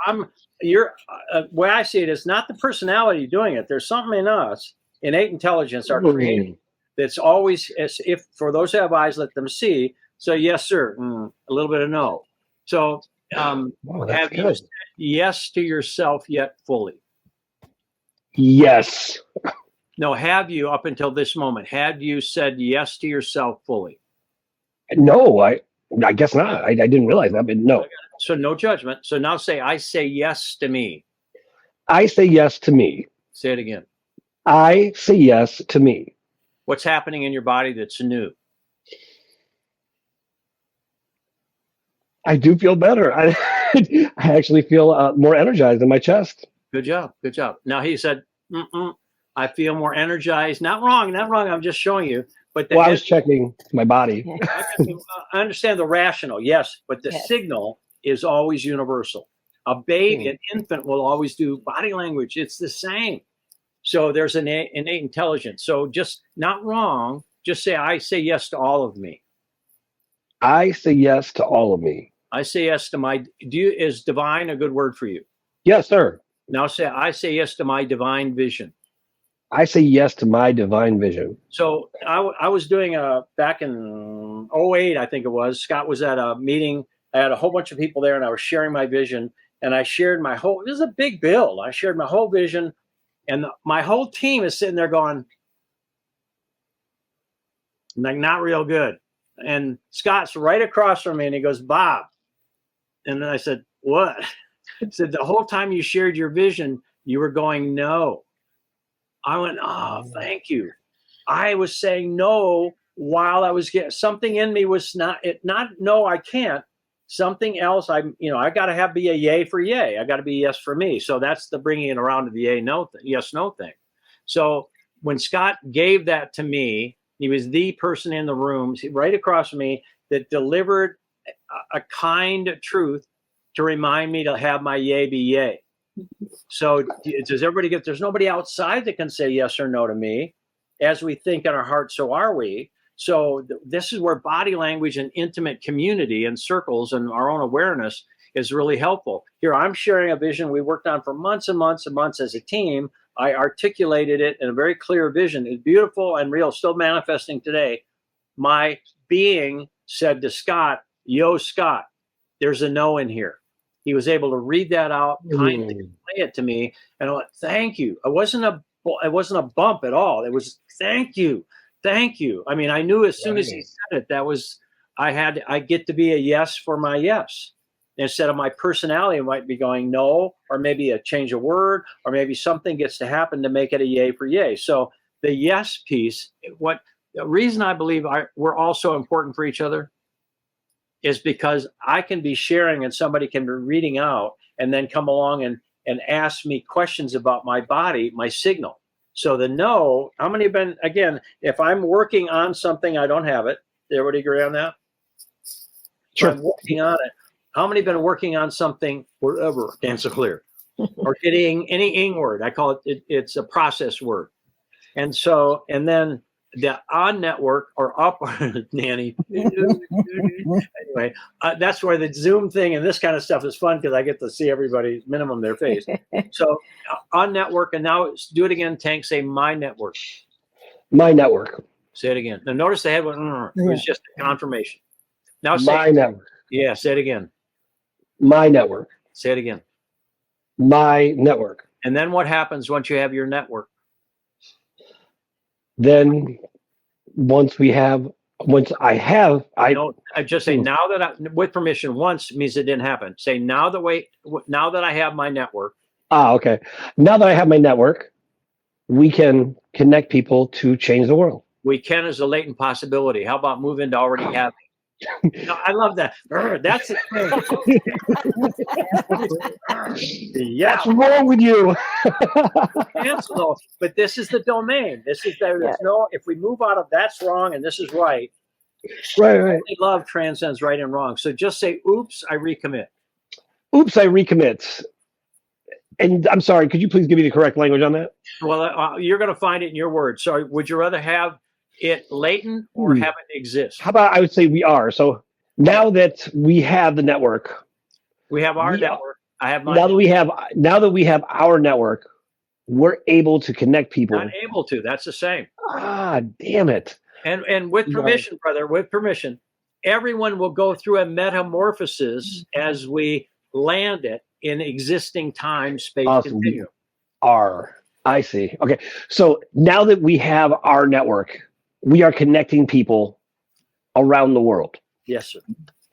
way I see it is not the personality doing it. There's something in us, innate intelligence, our creating, that's always, as if for those who have eyes, let them see. So yes, sir. A little bit of no. So have you said yes to yourself yet fully? Yes. No, have you up until this moment? Had you said yes to yourself fully? No, I guess not. I didn't realize that, but no. So no judgment. So now say, I say yes to me. I say yes to me. Say it again. I say yes to me. What's happening in your body that's new? I do feel better. I actually feel more energized in my chest. Good job. Good job. Now he said, I feel more energized. Not wrong. Not wrong. I'm just showing you. But I was checking my body. I understand the rational, yes, but the signal is always universal. A baby, an infant will always do body language. It's the same. So there's an innate intelligence. So just not wrong. Just say, I say yes to all of me. I say yes to all of me. I say yes to is divine a good word for you? Yes, sir. Now say, I say yes to my divine vision. I say yes to my divine vision. So I was doing back in 2008, I think it was. Scott was at a meeting. I had a whole bunch of people there and I was sharing my vision. And I shared this is a big build. I shared my whole vision. And my whole team is sitting there going, like, not real good. And Scott's right across from me and he goes, Bob. And then I said, what? He said, the whole time you shared your vision, you were going, no. I went, oh, thank you. I was saying no while I was getting something in me was not no, I can't. Something else, I got to be a yay for yay. I got to be yes for me. So that's the bringing it around to the yes, no thing. So when Scott gave that to me, he was the person in the room right across from me that delivered a kind truth to remind me to have my yay be yay. So does everybody get, there's nobody outside that can say yes or no to me. As we think in our heart, so are we. So this is where body language and intimate community and circles and our own awareness is really helpful. Here, I'm sharing a vision we worked on for months and months and months as a team. I articulated it in a very clear vision. It's beautiful and real, still manifesting today. My being said to Scott, yo, Scott, there's a no in here. He was able to read that out, kindly play it to me, and I went, thank you. It wasn't a bump at all. It was thank you. Thank you. I mean, I knew as soon as he said it, I get to be a yes for my yes. Instead of my personality might be going no, or maybe a change of word, or maybe something gets to happen to make it a yay for yay. So the yes piece, the reason I believe we're all so important for each other is because I can be sharing and somebody can be reading out and then come along and ask me questions about my body, my signal. So the no, how many have been, again, if I'm working on something, I don't have it. Everybody agree on that? Sure. I'm working on it. How many have been working on something forever? Dance so clear. Or getting any ing word. I call it's a process word. And then the on network or up nanny. Anyway, that's where the Zoom thing and this kind of stuff is fun because I get to see everybody minimum their face. So on network, and now do it again, Tank. Say my network. My network. Say it again. Now notice the head went. It was just a confirmation. Now say my network. Yeah, say it again. My network. Say it again. My network. And then what happens once you have your network? Then once I just say now that with permission once means it didn't happen. Say now that I have my network. Okay. Now that I have my network, we can connect people to change the world. We can as a latent possibility. How about move into already having? I love that. That's it. Yeah. What's wrong with you? But this is the domain. This is if we move out of that's wrong and this is right. Right. Love transcends right and wrong. So just say, oops, I recommit. Oops, I recommit. And I'm sorry, could you please give me the correct language on that? Well, you're going to find it in your words. So would you rather have it latent or have it exist? How about I would say we are. So now that we have the network, we have our network. I have my now that we have our network, we're able to connect people. Not able to. That's the same. Damn it. And with permission, brother, with permission, everyone will go through a metamorphosis as we land it in existing time, space, continuum. I see. Okay. So now that we have our network, we are connecting people around the world. Yes, sir.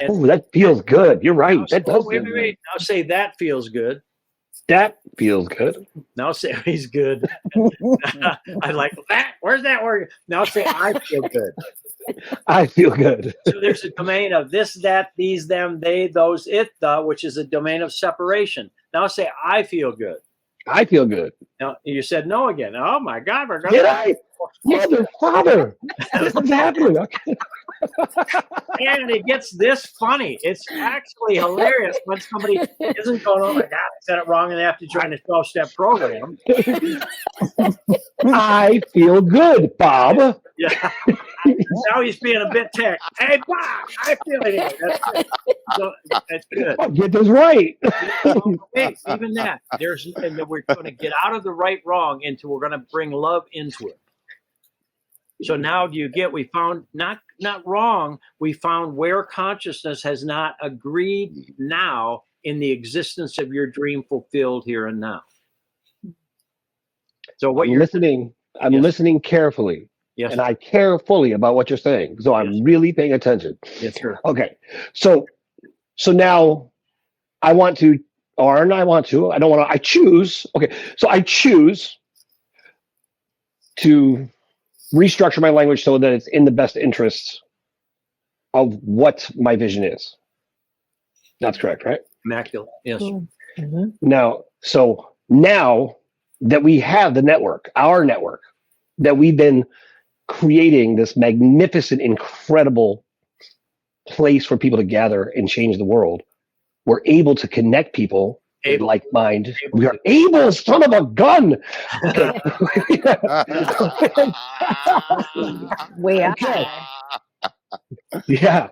Oh, that feels good. You're right. That does. Wait. Now say that feels good. That feels good. Now say he's good. I like that. Where's that word? Now say I feel good. I feel good. So there's a domain of this, that, these, them, they, those, it, the, which is a domain of separation. Now say I feel good. I feel good. Now you said no again. Oh my God, we're going Did I? Mother, father, this is happening. Okay. And it gets this funny. It's actually hilarious when somebody isn't going, oh my God, I said it wrong and they have to join a 12-step program. I feel good, Bob. Yeah. Now he's being a bit tech. Hey, Bob, I feel it. That's good. I'll get this right. Hey, even that. We're going to get out of the right wrong into we're going to bring love into it. So now we found not wrong, we found where consciousness has not agreed now in the existence of your dream fulfilled here and now. So what you're listening, I'm listening carefully. Yes. And I care fully about what you're saying. So I'm really paying attention. Yes, sir. Okay. So now I choose. Okay. So I choose to restructure my language so that it's in the best interests of what my vision is. That's correct, right? Immaculate. Yes. Mm-hmm. Now that we have the network, our network, that we've been creating this magnificent, incredible place for people to gather and change the world, we're able to connect people with like mind. We are able, son of a gun. Okay. We are. Okay. Yeah,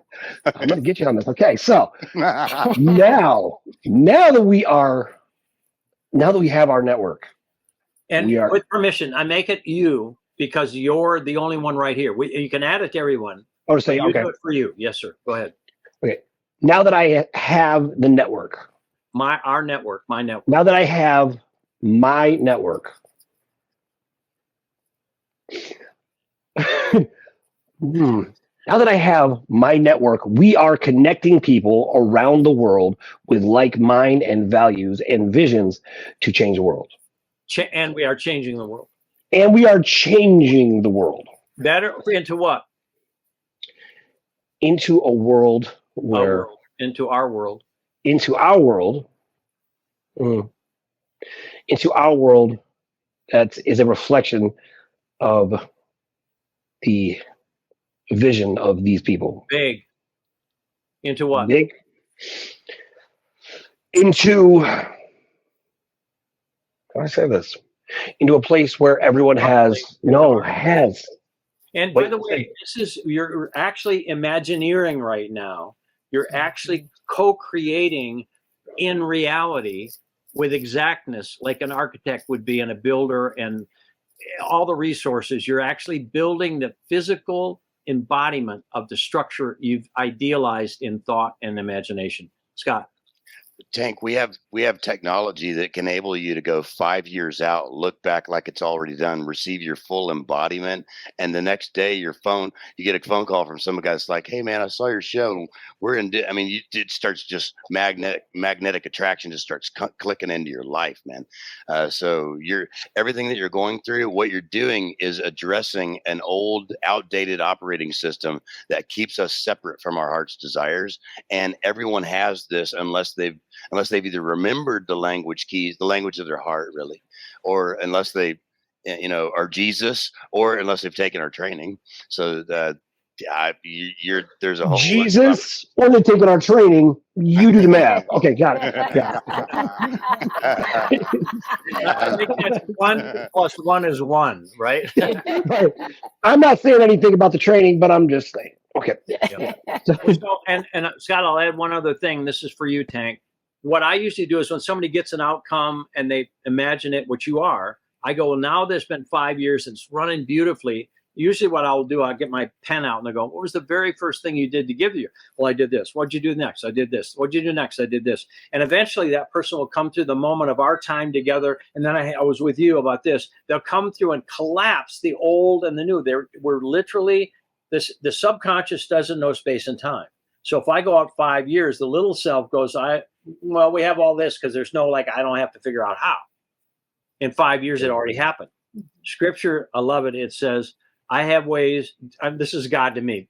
I'm gonna get you on this. Okay, so now that we have our network, and with permission, I make it you because you're the only one right here. You can add it to everyone. Or say okay do it for you. Yes, sir. Go ahead. Okay. Now that I have the network, my network. Now that I have my network. Now that I have my network, we are connecting people around the world with like mind and values and visions to change the world. And we are changing the world. And we are changing the world. Better into what? Into a world where... Into our world. Into our world. Into our world that is a reflection of the vision of these people. Big. Into what? Big. Into, how do I say this? Into a place where everyone has And by the way, you're actually Imagineering right now. You're actually co-creating in reality with exactness, like an architect would be and a builder and all the resources. You're actually building the physical embodiment of the structure you've idealized in thought and imagination. Scott. Tank, we have technology that can enable you to go 5 years out, look back like it's already done, receive your full embodiment, and the next day you get a phone call from some guy that's like, "Hey man, I saw your show. We're in." It starts just magnetic attraction just starts clicking into your life, man. So everything that you're going through, what you're doing is addressing an old, outdated operating system that keeps us separate from our heart's desires, and everyone has this unless they've either remembered the language keys, the language of their heart, really, or unless they, are Jesus, or unless they've taken our training. So there's a whole Jesus, or they've taken our training. You do the math. Okay, got it. I think that's 1 + 1 is 1, right? Right. I'm not saying anything about the training, but I'm just saying. Okay. Yeah. And Scott, I'll add one other thing. This is for you, Tank. What I usually do is when somebody gets an outcome and they imagine it, what you are, I go, well, now there's been 5 years and it's running beautifully. Usually what I'll do, I'll get my pen out and I go, what was the very first thing you did to give you? Well, I did this. What'd you do next? I did this. What'd you do next? I did this. And eventually that person will come through the moment of our time together. And then I was with you about this. They'll come through and collapse the old and the new. We're literally, the subconscious doesn't know space and time. So if I go out 5 years, the little self goes, we have all this because there's no, I don't have to figure out how. In 5 years, it already happened. Scripture, I love it. It says, I have ways, this is God to me,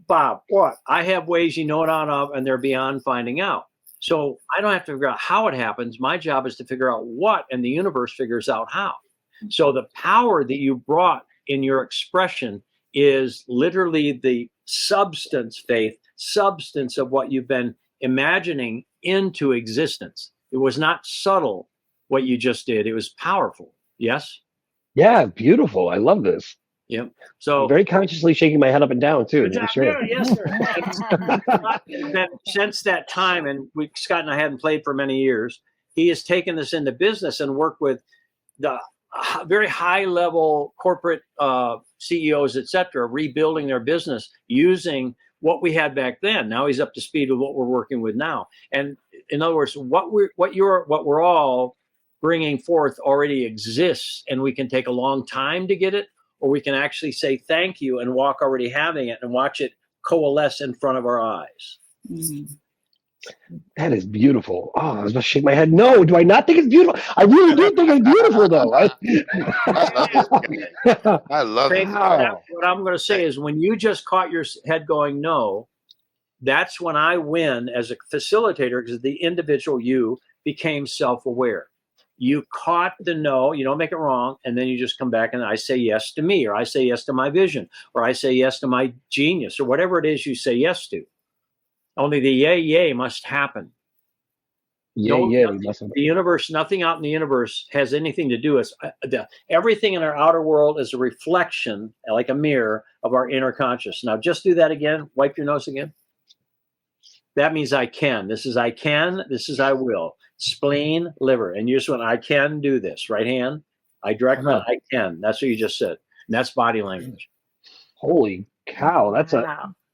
Bob, what? I have ways you know not of, and they're beyond finding out. So I don't have to figure out how it happens. My job is to figure out what, and the universe figures out how. So the power that you brought in your expression is literally the substance of what you've been imagining into existence. It was not subtle what you just did. It was powerful. Yes? Yeah, beautiful. I love this. Yep. So I'm very consciously shaking my head up and down too. Sure. Yes, sir. Since that time, and Scott and I hadn't played for many years, he has taken this into business and worked with the very high level corporate CEOs, et cetera, rebuilding their business using what we had back then. Now he's up to speed with what we're working with now. And in other words, what we're all bringing forth already exists, and we can take a long time to get it, or we can actually say thank you and walk already having it and watch it coalesce in front of our eyes. Mm-hmm. That is beautiful. Oh, I was going to shake my head. No, do I not think it's beautiful? I really do think it's beautiful, though. I love it. What I'm going to say is when you just caught your head going no, that's when I win as a facilitator, because the individual you became self-aware. You caught the no, you don't make it wrong, and then you just come back and I say yes to me, or I say yes to my vision, or I say yes to my genius, or whatever it is you say yes to. Only the yay must happen. The universe, nothing out in the universe has anything to do with everything in our outer world is a reflection, like a mirror, of our inner conscious. Now just do that again. Wipe your nose again. That means I can. This is I can. This is I will. Spleen, liver. And you just went, I can do this. Right hand. I direct my I can. That's what you just said. And that's body language. Holy cow.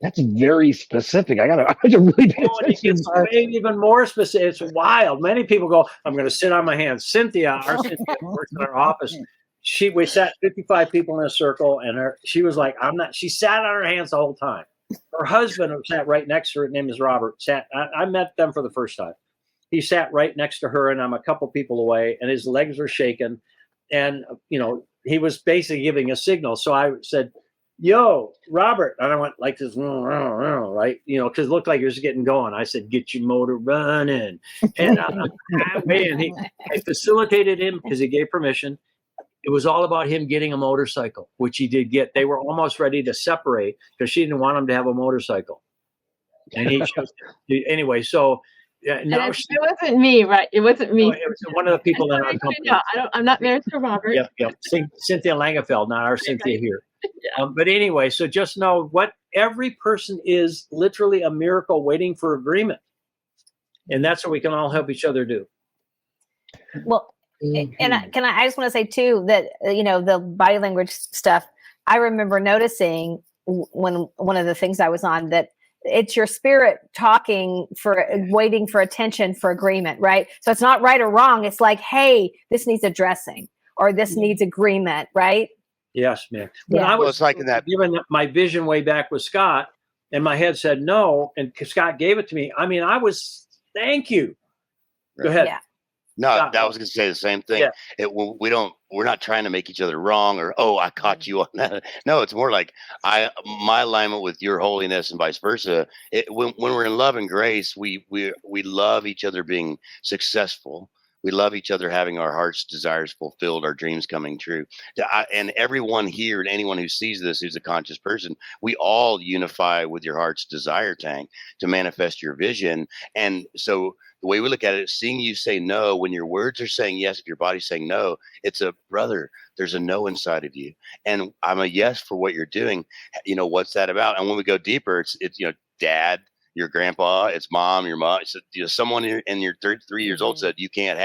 That's very specific. I gotta really pay attention. It's even more specific. It's wild. Many people go, I'm going to sit on my hands. Cynthia, our Cynthia works in our office. We sat 55 people in a circle, and she was like, she sat on her hands the whole time. Her husband sat right next to her. His name is Robert. I met them for the first time. He sat right next to her, and I'm a couple people away, and his legs were shaking. And, he was basically giving a signal. So I said, yo, Robert. And I went like this, right? Because it looked like he was getting going. I said, get your motor running. And I facilitated him because he gave permission. It was all about him getting a motorcycle, which he did get. They were almost ready to separate because she didn't want him to have a motorcycle. And he chose anyway. So now it wasn't me, right? It wasn't me. It was one of the people in our company. I'm not married to Robert. Yep. Cynthia Langefeld, not our Cynthia here. But anyway, so just know what every person is literally a miracle waiting for agreement. And that's what we can all help each other do. Well, and I just want to say too that, the body language stuff, I remember noticing when one of the things I was on that it's your spirit talking waiting for attention, for agreement, right? So it's not right or wrong. It's like, hey, this needs addressing or this needs agreement, right? Yes, man. When I was like in that, given my vision way back with Scott, and my head said no, and Scott gave it to me. I mean, thank you. Go ahead. Yeah. No, I was going to say the same thing. Yeah. We're not trying to make each other wrong or, I caught you on that. No, it's more like my alignment with your holiness and vice versa. When we're in love and grace, we love each other being successful. We love each other having our heart's desires fulfilled, our dreams coming true. And everyone here and anyone who sees this who's a conscious person, we all unify with your heart's desire tank to manifest your vision. And so the way we look at it, seeing you say no when your words are saying yes, if your body's saying no, it's a brother. There's a no inside of you, and I'm a yes for what you're doing. What's that about? And when we go deeper, it's dad, your grandpa, it's mom, your mom. So, someone in your 33 years old said you can't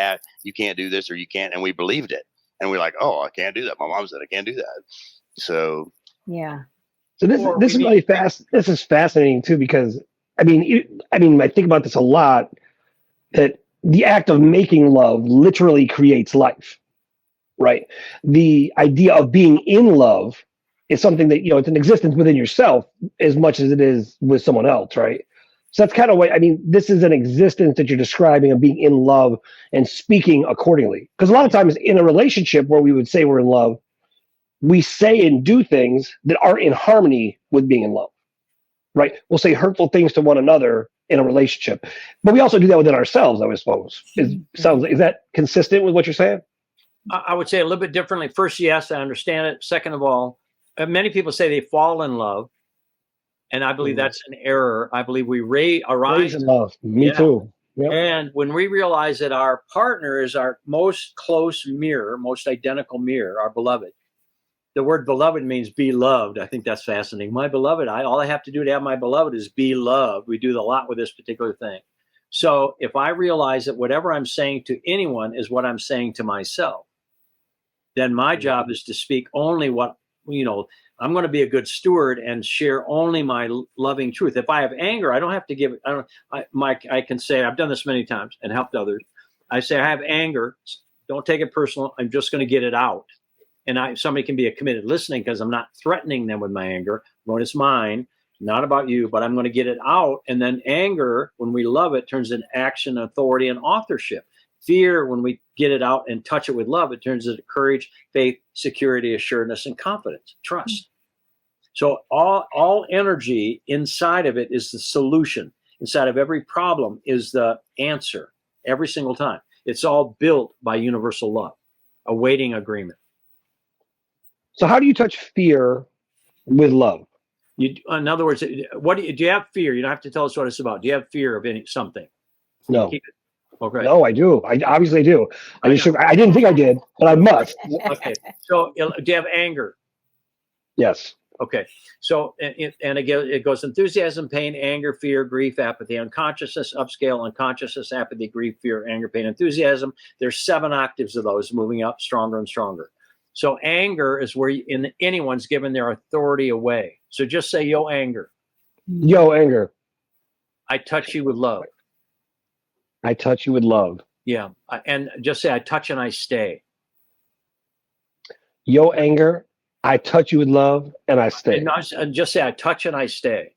do this or you can't, and we believed it, and we're like, I can't do that. My mom said I can't do that. So yeah. So this is really fast. This is fascinating too because I think about this a lot. That the act of making love literally creates life, right? The idea of being in love is something that, it's an existence within yourself as much as it is with someone else, right? So that's kind of what, this is an existence that you're describing of being in love and speaking accordingly. Because a lot of times in a relationship where we would say we're in love, we say and do things that aren't in harmony with being in love, right? We'll say hurtful things to one another in a relationship, but we also do that within ourselves, I suppose. Is that consistent with what you're saying? I would say a little bit differently. First, yes, I understand it. Second of all, many people say they fall in love, and I believe that's an error. I believe we arise in love. Me too. Yep. And when we realize that our partner is our most close mirror, most identical mirror, our beloved. The word beloved means be loved. I think that's fascinating. My beloved, all I have to do to have my beloved is be loved. We do a lot with this particular thing. So if I realize that whatever I'm saying to anyone is what I'm saying to myself, then my job is to speak only what, I'm going to be a good steward and share only my loving truth. If I have anger, I don't have to give it. I can say, I've done this many times and helped others. I say, I have anger. Don't take it personal. I'm just going to get it out. And somebody can be a committed listening because I'm not threatening them with my anger. When it's mine, not about you, but I'm going to get it out. And then anger, when we love it, turns into action, authority, and authorship. Fear, when we get it out and touch it with love, it turns into courage, faith, security, assuredness, and confidence, trust. So all energy inside of it is the solution. Inside of every problem is the answer every single time. It's all built by universal love, awaiting agreement. So how do you touch fear with love? In other words, do you have fear? You don't have to tell us what it's about. Do you have fear of something? No. Keep it. Okay. No, I do. I obviously do. I didn't think I did, but I must. Okay. So do you have anger? Yes. Okay. So, and again, it goes enthusiasm, pain, anger, fear, grief, apathy, unconsciousness, upscale, unconsciousness, apathy, grief, fear, anger, pain, enthusiasm. There's 7 octaves of those moving up stronger and stronger. So anger is where anyone's given their authority away. So just say, yo, anger. Yo, anger. I touch you with love. I touch you with love. Yeah. And just say, I touch and I stay. Yo, anger. I touch you with love and I stay. And just say, I touch and I stay.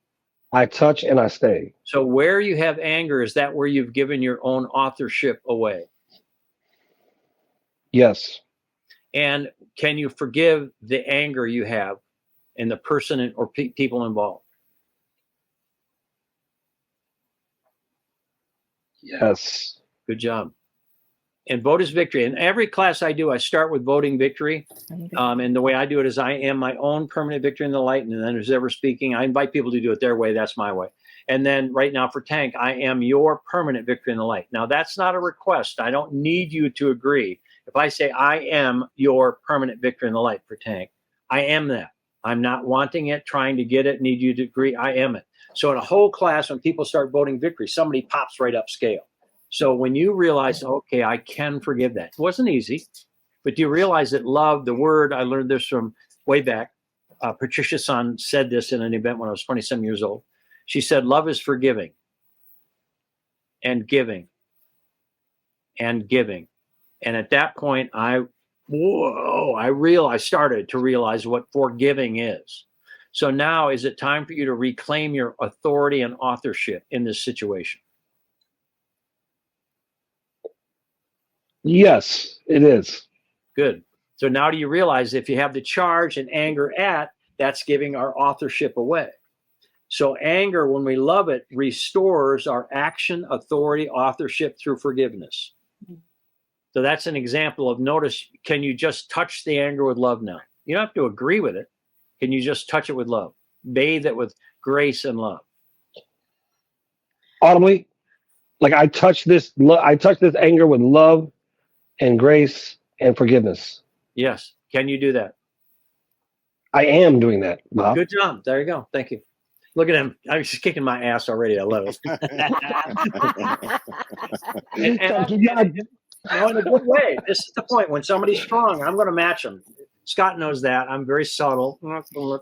I touch and I stay. So where you have anger, is that where you've given your own authorship away? Yes. And can you forgive the anger you have and the person or people involved? Yes. Good job. And vote is victory. In every class I do, I start with voting victory. And the way I do it is I am my own permanent victory in the light. And then who's ever speaking, I invite people to do it their way. That's my way. And then right now for Tank, I am your permanent victory in the light. Now, that's not a request. I don't need you to agree. If I say I am your permanent victory in the light for Tank, I am that. I'm not wanting it, trying to get it, need you to agree. I am it. So in a whole class, when people start voting victory, somebody pops right up scale. So when you realize, okay, I can forgive that. It wasn't easy, but do you realize that love, the word, I learned this from way back. Patricia Sun said this in an event when I was 27 years old. She said, love is forgiving and giving and giving. And at that point, I started to realize what forgiving is. So now, is it time for you to reclaim your authority and authorship in this situation? Yes, it is. Good. So now do you realize if you have the charge and anger that's giving our authorship away. So anger, when we love it, restores our action, authority, authorship through forgiveness. So that's an example of, notice, can you just touch the anger with love now? You don't have to agree with it. Can you just touch it with love? Bathe it with grace and love. Audibly, like I touch this anger with love and grace and forgiveness. Yes. Can you do that? I am doing that, Bob. Good job. There you go. Thank you. Look at him. I was just kicking my ass already. I love it. and in a good way. This is the point. When somebody's strong, I'm going to match them. Scott knows that. I'm very subtle.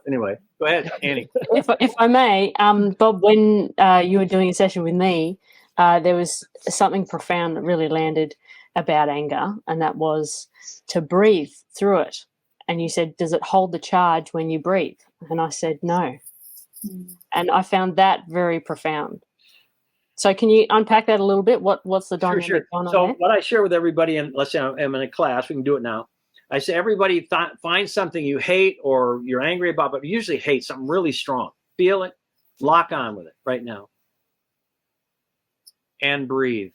Anyway, go ahead, Annie. If I may, Bob, when you were doing a session with me, there was something profound that really landed about anger, and that was to breathe through it. And you said, does it hold the charge when you breathe? And I said, no. And I found that very profound. So can you unpack that a little bit? What's the dynamic going on So there? what I share with everybody, and let's say I'm in a class, we can do it now. I say, everybody find something you hate or you're angry about, but usually hate something really strong. Feel it, lock on with it right now. And breathe.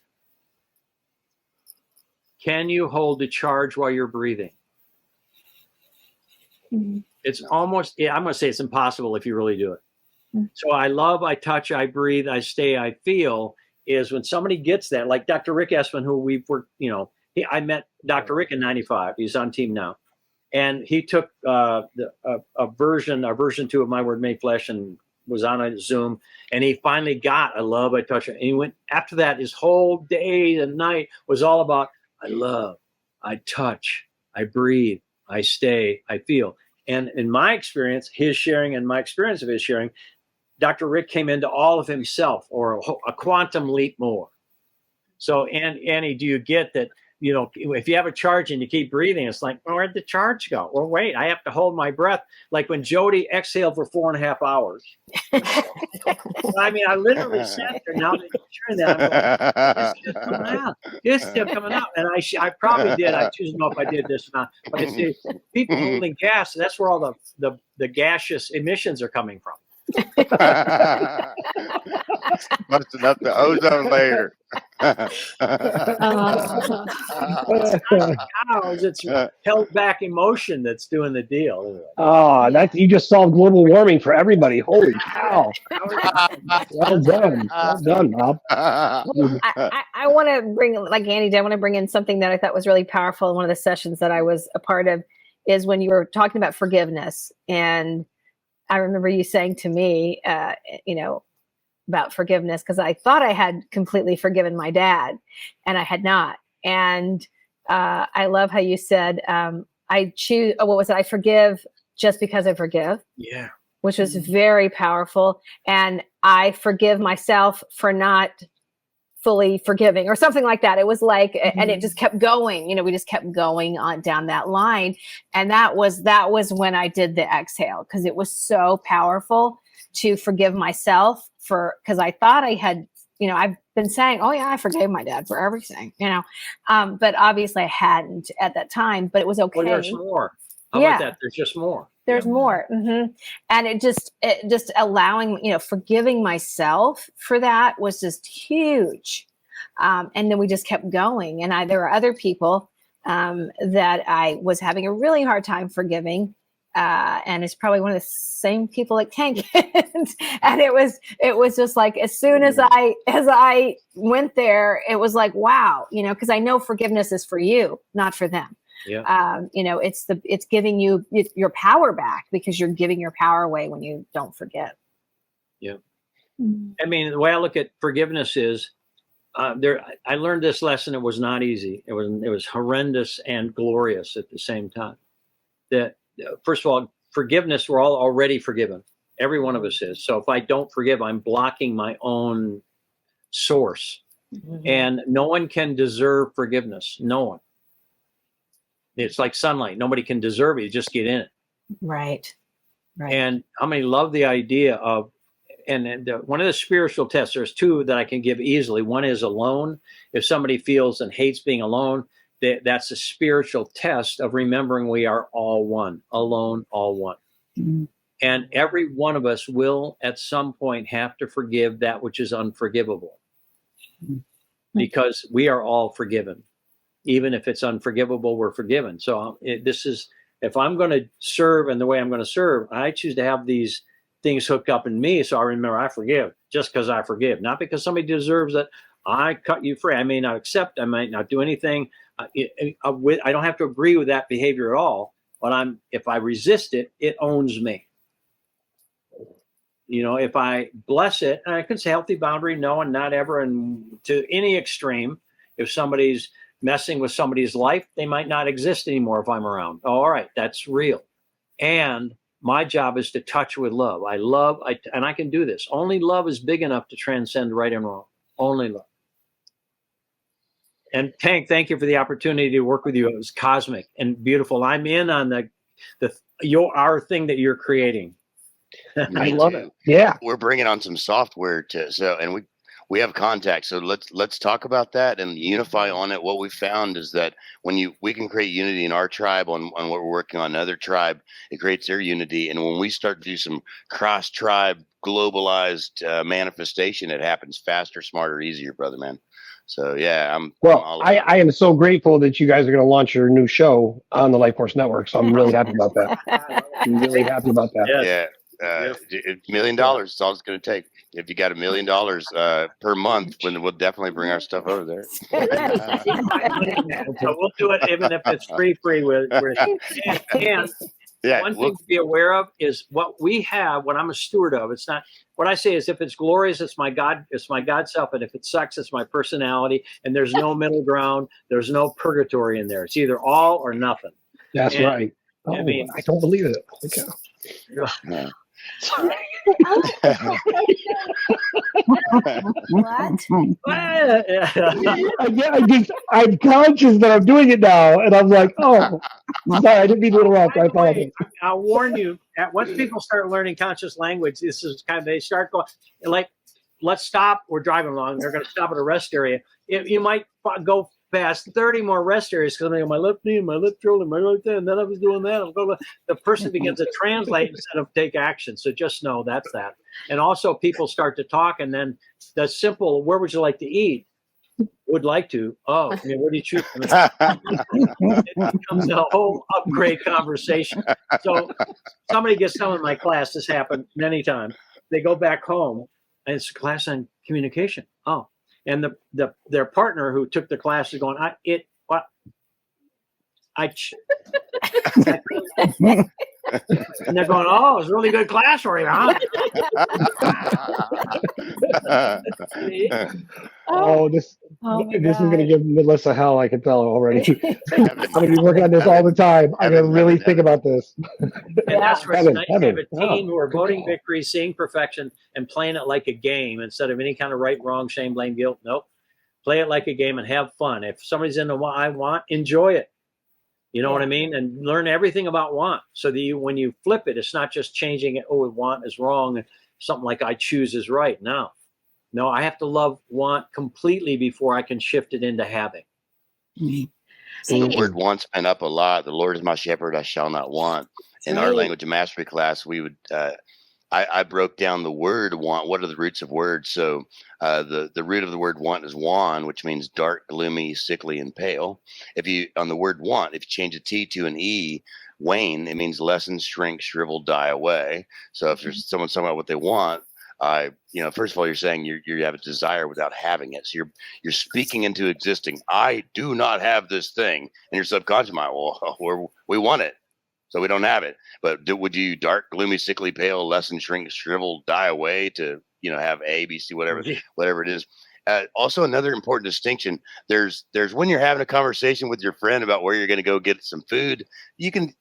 Can you hold the charge while you're breathing? Mm-hmm. It's almost, I'm going to say it's impossible if you really do it. Mm-hmm. So I love, I touch, I breathe, I stay, I feel, is when somebody gets that, like Dr. Rick Espin, who we've worked, I met Dr. Rick in 95. He's on team now. And he took a version 2 of My Word Made Flesh and was on a Zoom. And he finally got, I love, I touch it. And he went, after that, his whole day and night was all about, I love, I touch, I breathe, I stay, I feel. And in my experience, his sharing and my experience of his sharing, Dr. Rick came into all of himself, or a quantum leap more. So, Annie, do you get that, if you have a charge and you keep breathing, it's like, where'd the charge go? Well, wait, I have to hold my breath. Like when Jodi exhaled for 4.5 hours. I mean, I literally sat there. Now that you're sharing that, I'm going, it's still coming out. It's still coming out. And I probably did. I choose to know if I did this or not. But I see people holding gas. That's where all the gaseous emissions are coming from. Busting up the ozone layer. It's held back emotion that's doing the deal. Oh, you just solved global warming for everybody. Holy cow. Well done. Well done, Bob. I want to bring, like Annie did, I want to bring in something that I thought was really powerful in one of the sessions that I was a part of, is when you were talking about forgiveness. And I remember you saying to me, about forgiveness, because I thought I had completely forgiven my dad, and I had not. And I love how you said, I choose, what was it? I forgive just because I forgive. Yeah. Which was very powerful. And I forgive myself for not fully forgiving, or something like that. It was like, and it just kept going, we just kept going on down that line. And that was when I did the exhale, because it was so powerful to forgive myself because I thought I had, I've been saying, oh yeah, I forgave my dad for everything, but obviously I hadn't at that time, but it was okay. Well, there's more. How about that? There's just more. There's more. Mm-hmm. And it just allowing, forgiving myself for that was just huge. And then we just kept going. And there were other people that I was having a really hard time forgiving. And it's probably one of the same people at Kank. And it was just like, as soon as I went there, it was like, wow, because I know forgiveness is for you, not for them. It's giving you your power back, because you're giving your power away when you don't forgive. Yeah. I mean, the way I look at forgiveness is, I learned this lesson. It was not easy. It was horrendous and glorious at the same time. That first of all, forgiveness, we're all already forgiven. Every one of us is. So if I don't forgive, I'm blocking my own source. And no one can deserve forgiveness. No one. It's like sunlight. Nobody can deserve it. You just get in it. Right. And how many love the idea of, and one of the spiritual tests, there's two that I can give easily. One is alone. If somebody feels and hates being alone, that's a spiritual test of remembering we are all one, alone, all one. Mm-hmm. And every one of us will at some point have to forgive that which is unforgivable, because we are all forgiven. Even if it's unforgivable, we're forgiven. So if I'm going to serve in the way I'm going to serve, I choose to have these things hooked up in me. So I remember I forgive just because I forgive, not because somebody deserves it. I cut you free. I may not accept. I might not do anything. I don't have to agree with that behavior at all. But if I resist it, it owns me. If I bless it, and I can say healthy boundary, no and not ever, and to any extreme. If somebody's messing with somebody's life, they might not exist anymore if I'm around. Oh, all right, that's real. And my job is to touch with love. And I can do this. Only love is big enough to transcend right and wrong. Only love. And Tank, thank you for the opportunity to work with you. It was cosmic and beautiful. I'm in on our thing that you're creating. I love it. Yeah, we're bringing on some software and we have contacts. So let's talk about that and unify on it. What we found is that when we can create unity in our tribe on what we're working on another tribe, it creates their unity. And when we start to do some cross tribe globalized manifestation, it happens faster, smarter, easier, brother, man. So yeah, I am so grateful that you guys are going to launch your new show on the Life Force Network. So I'm really happy about that. I'm really happy about that. Yes. Yeah. $1 million is all it's going to take. If you got $1 million per month, we'll definitely bring our stuff over there. So we'll do it even if it's free. And one thing to be aware of is what we have, what I'm a steward of. It's not what I say is, if it's glorious, it's my God self, and if it sucks, it's my personality. And there's no middle ground. There's no purgatory in there. It's either all or nothing. That's right. Oh, I don't believe it. Okay. Yeah. I'm conscious that I'm doing it now, and I'm like, oh, sorry, I didn't mean to interrupt. I apologize. I'll warn you. Once people start learning conscious language, this is they start going like, let's stop. We're driving along. They're going to stop at a rest area. You might go past 30 more rest areas because I'm on my left knee, my left shoulder, my right there, and then I was doing that. The person begins to translate instead of take action. So just know that's that. And also people start to talk, and then the simple, where would you like to eat? Would like to. Oh, I mean, what do you choose? It becomes a whole upgrade conversation. So somebody gets done with my class. This happened many times. They go back home, and it's a class on communication. Oh. And their partner who took the class is going, and they're going, oh, it's a really good class for you, huh? This is going to give Melissa hell, I can tell already. I'm going to be working on this all the time. I'm going to really think about this. And that's where it's nice to have a team who are voting victory, seeing perfection, and playing it like a game instead of any kind of right, wrong, shame, blame, guilt. Nope. Play it like a game and have fun. If somebody's into what I want, enjoy it. You know what I mean? And learn everything about want, so that when you flip it, it's not just changing it. Oh, want is wrong. Something like I choose is right. No, I have to love want completely before I can shift it into having. The word want's been up a lot. The Lord is my shepherd, I shall not want. In our language and mastery class, we would, I broke down the word want. What are the roots of words? So the root of the word want is wan, which means dark, gloomy, sickly, and pale. On the word want, if you change a T to an E, wane, it means lessen, shrink, shrivel, die away. So if there's someone talking about what they want, First of all, you're saying you have a desire without having it. So you're speaking into existing. I do not have this thing, and your subconscious mind, well, we want it, so we don't have it. But would you dark, gloomy, sickly, pale, lessen, shrink, shrivel, die away to have A, B, C, whatever it is? Also, another important distinction: there's when you're having a conversation with your friend about where you're going to go get some food, you can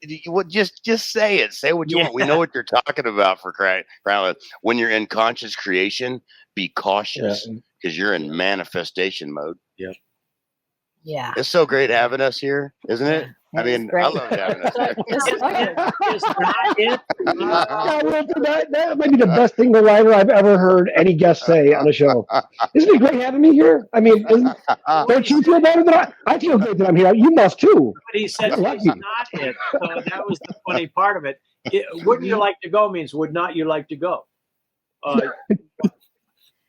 just say it. Say what you want. We know what you're talking about for crying out. When you're in conscious creation, be cautious because you're in manifestation mode. Yeah. Yeah. It's so great having us here, isn't it? I mean, I love having us here. That might be the best single liner I've ever heard any guest say on a show. Isn't it great having me here? I mean, don't you feel better than I feel great that I'm here. You must too. But he said it's not it. So that was the funny part of it. Wouldn't you like to go means would not you like to go?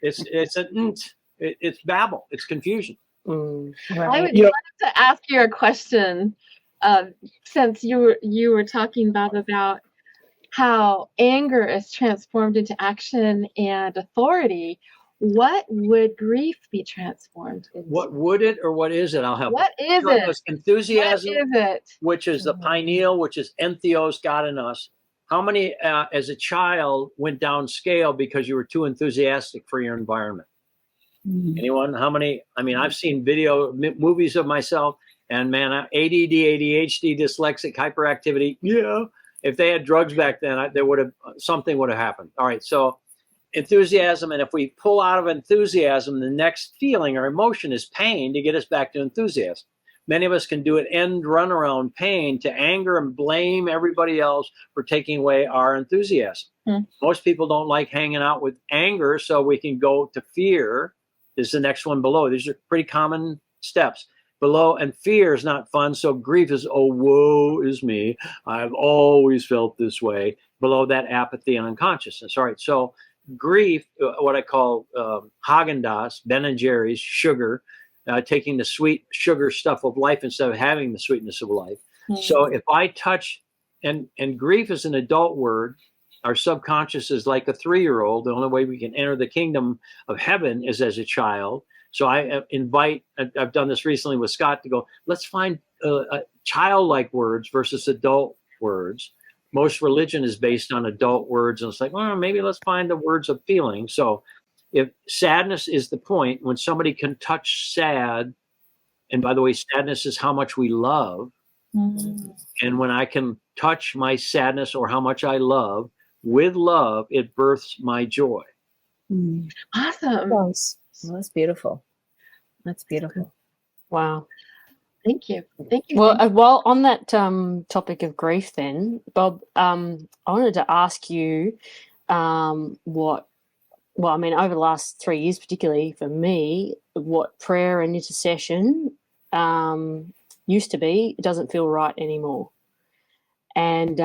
It's babble. It's confusion. Right. I would love to ask you a question, since you were talking about how anger is transformed into action and authority. What would grief be transformed into? What would it or what is it? I'll help. What is it? Enthusiasm, what is it? Which is the pineal, which is entheos, God in us. How many, as a child, went downscale because you were too enthusiastic for your environment? Anyone? How many? I mean, I've seen movies of myself, and man, ADD, ADHD, dyslexic, hyperactivity. Yeah, if they had drugs back then, something would have happened. All right, so enthusiasm, and if we pull out of enthusiasm, the next feeling or emotion is pain to get us back to enthusiasm. Many of us can do an run around pain to anger and blame everybody else for taking away our enthusiasm. Most people don't like hanging out with anger, so we can go to fear. Is the next one below. These are pretty common steps below, and fear is not fun. So grief is, oh, woe is me. I've always felt this way. Below that, apathy and unconsciousness. All right. So grief, what I call Haagen-Dazs, Ben & Jerry's, sugar, taking the sweet sugar stuff of life instead of having the sweetness of life. So if I touch, and grief is an adult word. Our subconscious is like a 3-year-old. The only way we can enter the kingdom of heaven is as a child. So I invite, I've done this recently with Scott, to go, let's find childlike words versus adult words. Most religion is based on adult words. And it's like, well, maybe let's find the words of feeling. So if sadness is the point, when somebody can touch sad, and by the way, sadness is how much we love. And when I can touch my sadness or how much I love, with love, it births my joy. Awesome. Well, that's beautiful. That's beautiful. Wow. Thank you. Thank you. Well, while on that topic of grief then, Bob, I wanted to ask you over the last 3 years, particularly for me, what prayer and intercession used to be, it doesn't feel right anymore. And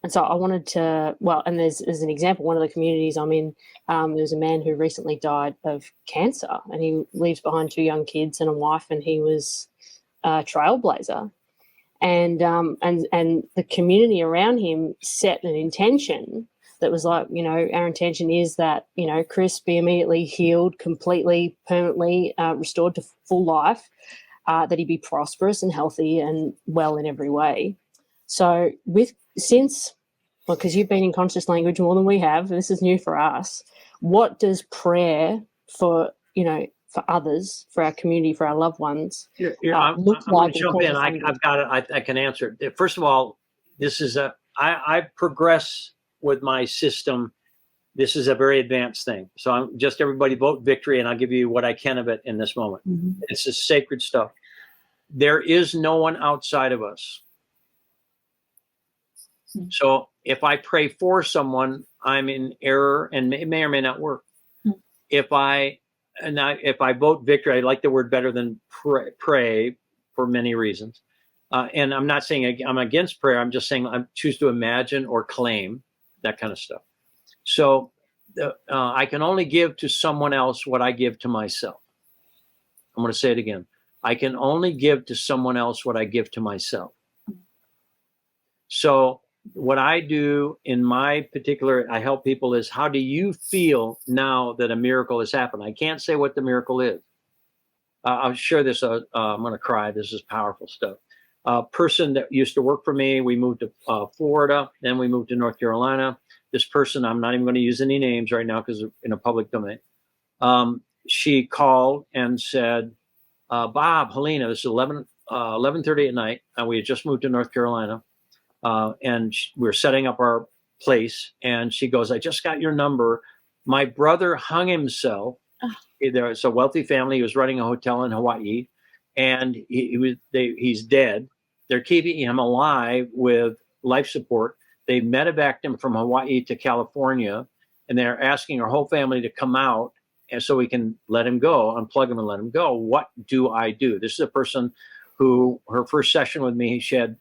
so I wanted to, and there's an example, one of the communities I'm in, there's a man who recently died of cancer, and he leaves behind 2 young kids and a wife, and he was a trailblazer. And the community around him set an intention that was like, our intention is that, Chris be immediately healed, completely, permanently restored to full life, that he be prosperous and healthy and well in every way. So because you've been in conscious language more than we have, this is new for us. What does prayer for others, for our community, for our loved ones, look like? Jump in. I've got it. I can answer it. First of all, this is I progress with my system. This is a very advanced thing. So I'm just, everybody vote victory, and I'll give you what I can of it in this moment. It's just sacred stuff. There is no one outside of us. So if I pray for someone, I'm in error, and it may or may not work. If I vote victory, I like the word better than pray for many reasons. And I'm not saying I'm against prayer. I'm just saying I choose to imagine or claim, that kind of stuff. So I can only give to someone else what I give to myself. I'm going to say it again. I can only give to someone else what I give to myself. So what I do in my particular, I help people is, how do you feel now that a miracle has happened? I can't say what the miracle is. I'll share this. I'm going to cry. This is powerful stuff. A person that used to work for me, we moved to Florida, then we moved to North Carolina. This person, I'm not even going to use any names right now because in a public domain. She called and said, Bob, Helena, this is 11:30 at night, and we had just moved to North Carolina. And we're setting up our place, and she goes, I just got your number. My brother hung himself. It's a wealthy family. He was running a hotel in Hawaii, and he's dead. They're keeping him alive with life support. They medevaced him from Hawaii to California, and they're asking our whole family to come out, and so we can let him go, unplug him and let him go. What do I do? This is a person who, her first session with me, she had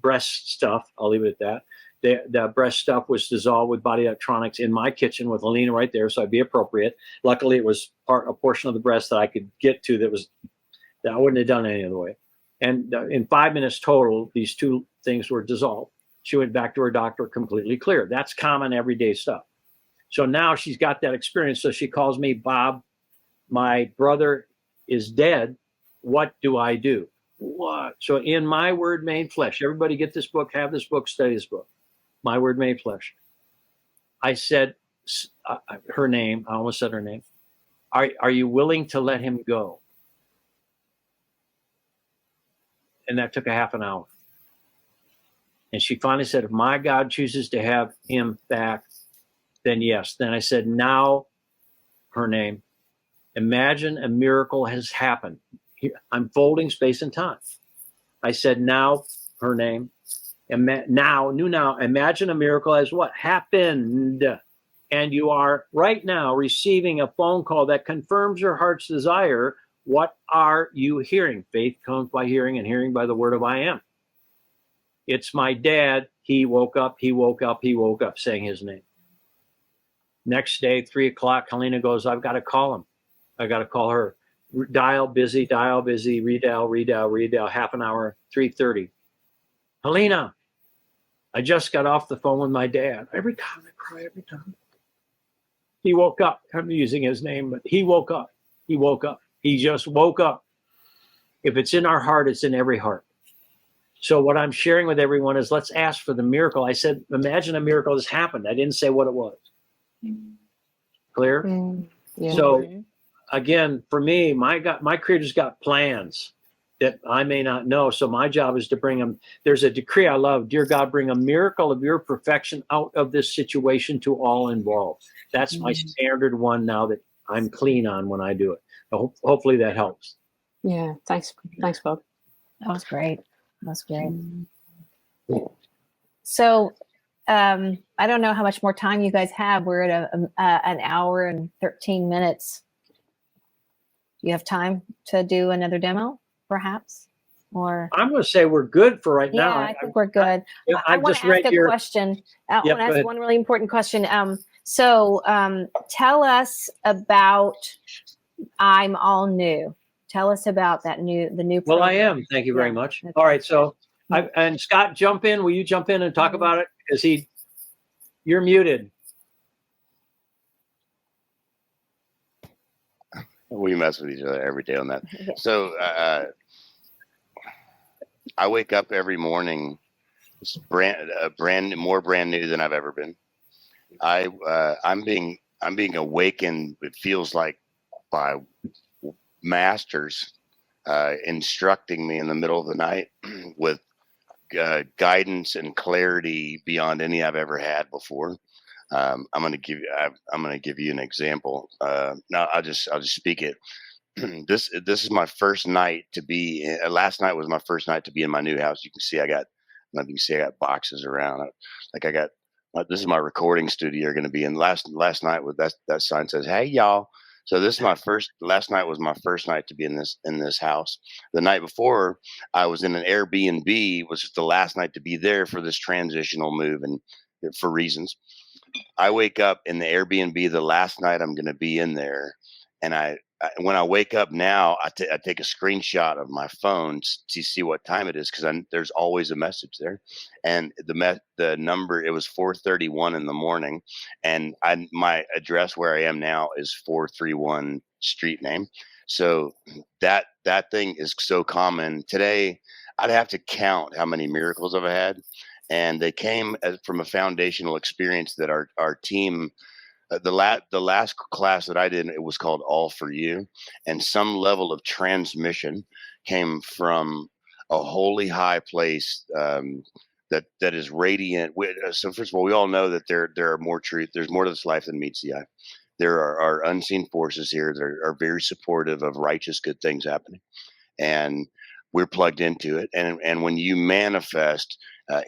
breast stuff. I'll leave it at that. The breast stuff was dissolved with body electronics in my kitchen with Helena right there, so I'd be appropriate. Luckily, it was a portion of the breast that I could get to that I wouldn't have done any other way. And in 5 minutes total, these two things were dissolved. She went back to her doctor completely clear. That's common everyday stuff. So now she's got that experience. So she calls me, Bob, my brother is dead. What do I do? What? So in My Word Made Flesh, everybody get this book, have this book, study this book. My Word Made Flesh. I said her name. I almost said her name. Are you willing to let him go? And that took a half an hour. And she finally said, if my God chooses to have him back, then yes. Then I said, now, her name, imagine a miracle has happened. I'm folding space and time. I said, now, her name, imagine a miracle as what happened. And you are right now receiving a phone call that confirms your heart's desire. What are you hearing? Faith comes by hearing, and hearing by the word of I am. It's my dad. He woke up, saying his name. Next day, 3:00, Helena goes, I've got to call him. I got to call her. Dial busy, redial, half an hour, 3:30. Helena, I just got off the phone with my dad. Every time I cry, every time. He woke up. I'm using his name, but he woke up. He woke up. He just woke up. If it's in our heart, it's in every heart. So what I'm sharing with everyone is, let's ask for the miracle. I said, imagine a miracle has happened. I didn't say what it was. Clear? Yeah. So again, for me, my Creator's got plans that I may not know. So my job is to bring them. There's a decree I love. Dear God, bring a miracle of your perfection out of this situation to all involved. That's my standard one now that I'm clean on when I do it. Hopefully that helps. Yeah. Thanks, Bob. That was great. So I don't know how much more time you guys have. We're at an hour and 13 minutes. Do you have time to do another demo, perhaps? Or I'm going to say we're good for right now. I think we're good. I want to ask a question. I want to ask one really important question. So tell us about I'm All New. Tell us about the new program. Well, I am. Thank you very much. All right. So, and Scott, jump in. Will you jump in and talk about it? Because you're muted. We mess with each other every day on that. So I wake up every morning, more brand new than I've ever been. I'm being awakened. It feels like by masters instructing me in the middle of the night with guidance and clarity beyond any I've ever had before. I'm going to give you an example. Now I'll just speak it. This is my first night to be. Last night was my first night to be in my new house. You can see I got boxes around. This is my recording studio. You're going to be in. Last night with that sign says, "Hey y'all." So this is my first. Last night was my first night to be in this house. The night before, I was in an Airbnb. Was just the last night to be there for this transitional move and for reasons. I wake up in the Airbnb the last night I'm going to be in there, and when I wake up now, I take a screenshot of my phone to see what time it is, because there's always a message there, and the number, it was 4:31 in the morning, and my address where I am now is 431 street name. So that thing is so common today. I'd have to count how many miracles I've had, and they came from a foundational experience that our team. The last class that I did, it was called All for You, and some level of transmission came from a holy high place that is radiant. So first of all, we all know that there are more truth. There's more to this life than meets the eye. There are unseen forces here that are very supportive of righteous, good things happening, and we're plugged into it. And when you manifest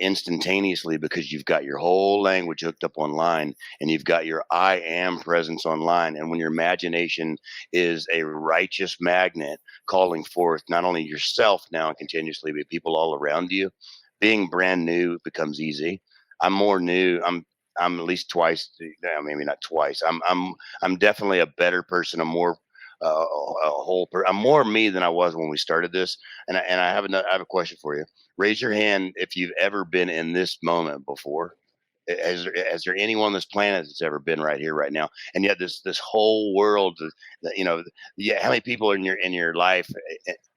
instantaneously, because you've got your whole language hooked up online, and you've got your I am presence online, and when your imagination is a righteous magnet calling forth not only yourself now and continuously, but people all around you, being brand new becomes easy. I'm more new. I'm at least twice, maybe not twice. I'm definitely a better person. I'm more I'm more me than I was when we started this. And I have a question for you. Raise your hand if you've ever been in this moment before. Has there anyone on this planet that's ever been right here, right now? And yet this whole world, how many people in your life,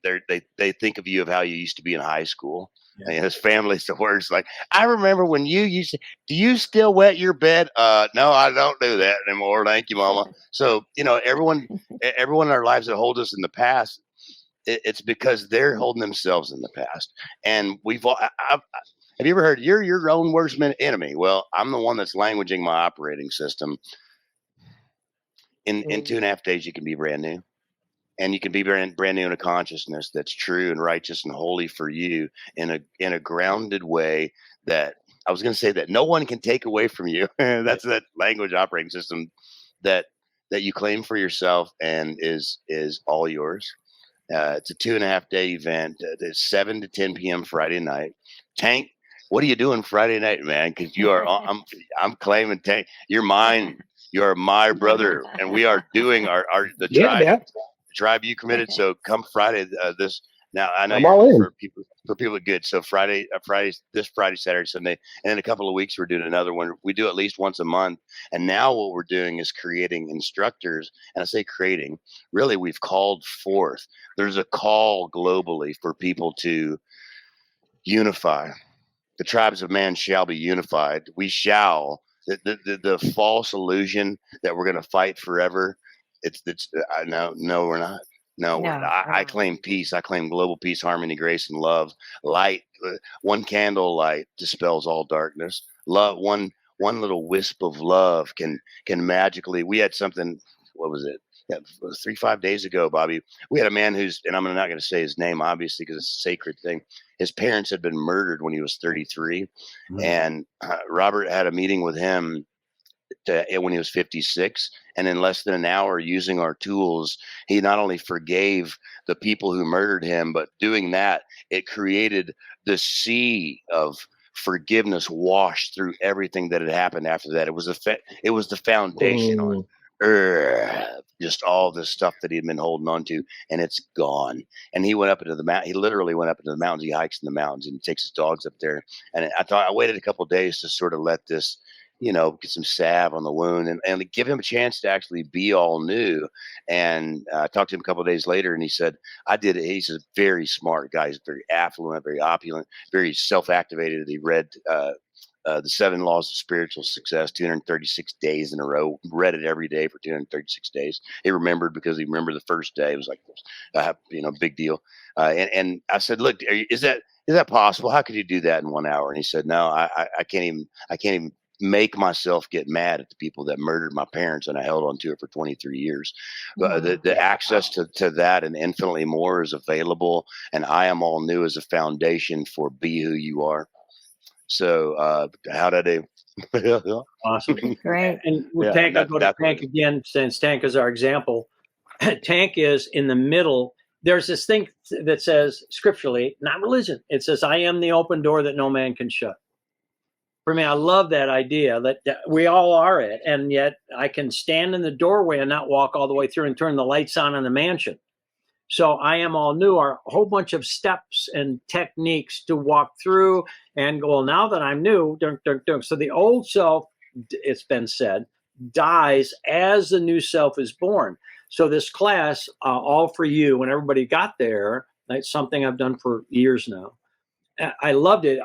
they think of you of how you used to be in high school. Yeah. And his family's the worst. Like, I remember when you used to, do you still wet your bed? No, I don't do that anymore. Thank you, Mama. So, everyone in our lives that hold us in the past, it's because they're holding themselves in the past. And have you ever heard you're your own worst enemy? Well, I'm the one that's languaging my operating system. In 2.5 days, you can be brand new. And you can be brand new in a consciousness that's true and righteous and holy for you in a grounded way that I was going to say that no one can take away from you. That's that language operating system that you claim for yourself and is all yours. It's a 2.5 day event. It's 7 to 10 p.m. Friday night. Tank, what are you doing Friday night, man? Because you are, I'm claiming Tank. You're mine. You are my brother, and we are doing the tribe you committed. So come Friday. Now I know for people good. So this Friday, Saturday, Sunday, and in a couple of weeks we're doing another one. We do at least once a month. And now what we're doing is creating instructors. And I say creating, really we've called forth. There's a call globally for people to unify. The tribes of man shall be unified. We shall. The false illusion that we're going to fight forever. No, we're not. No, I claim peace. I claim global peace, harmony, grace, and love. Light. One candle light dispels all darkness. Love. One little wisp of love can magically. We had something. What was it? Yeah, 3-5 days ago, Bobby. We had a man and I'm not going to say his name, obviously, because it's a sacred thing. His parents had been murdered when he was 33, and Robert had a meeting with him when he was 56, and in less than an hour, using our tools, he not only forgave the people who murdered him, but doing that, it created the sea of forgiveness washed through everything that had happened after that. It was the foundation on just all this stuff that he had been holding on to, and it's gone. And he went up into the mountain. He literally went up into the mountains. He hikes in the mountains and he takes his dogs up there. And I waited a couple of days to sort of let this, get some salve on the wound and give him a chance to actually be all new. And I talked to him a couple of days later, and he said, I did it. He's a very smart guy. He's very affluent, very opulent, very self-activated. He read the 7 Laws of Spiritual Success 236 days in a row, read it every day for 236 days. He remembered because he remembered the first day. It was like, big deal. And I said, look, is that possible? How could you do that in 1 hour? And he said, no, I can't even make myself get mad at the people that murdered my parents, and I held on to it for 23 years. The access to that and infinitely more is available, and I am all new as a foundation for be who you are. So how'd I do? Awesome. Great. And Tank, I'll go to Tank again, since Tank is our example. Tank is in the middle. There's this thing that says scripturally, not religion. It says, I am the open door that no man can shut. For me, I love that idea that we all are it. And yet I can stand in the doorway and not walk all the way through and turn the lights on in the mansion. So I am all new are a whole bunch of steps and techniques to walk through and go, well, now that I'm new, so the old self, it's been said, dies as the new self is born. So this class, All For You, when everybody got there, that's something I've done for years now. I loved it.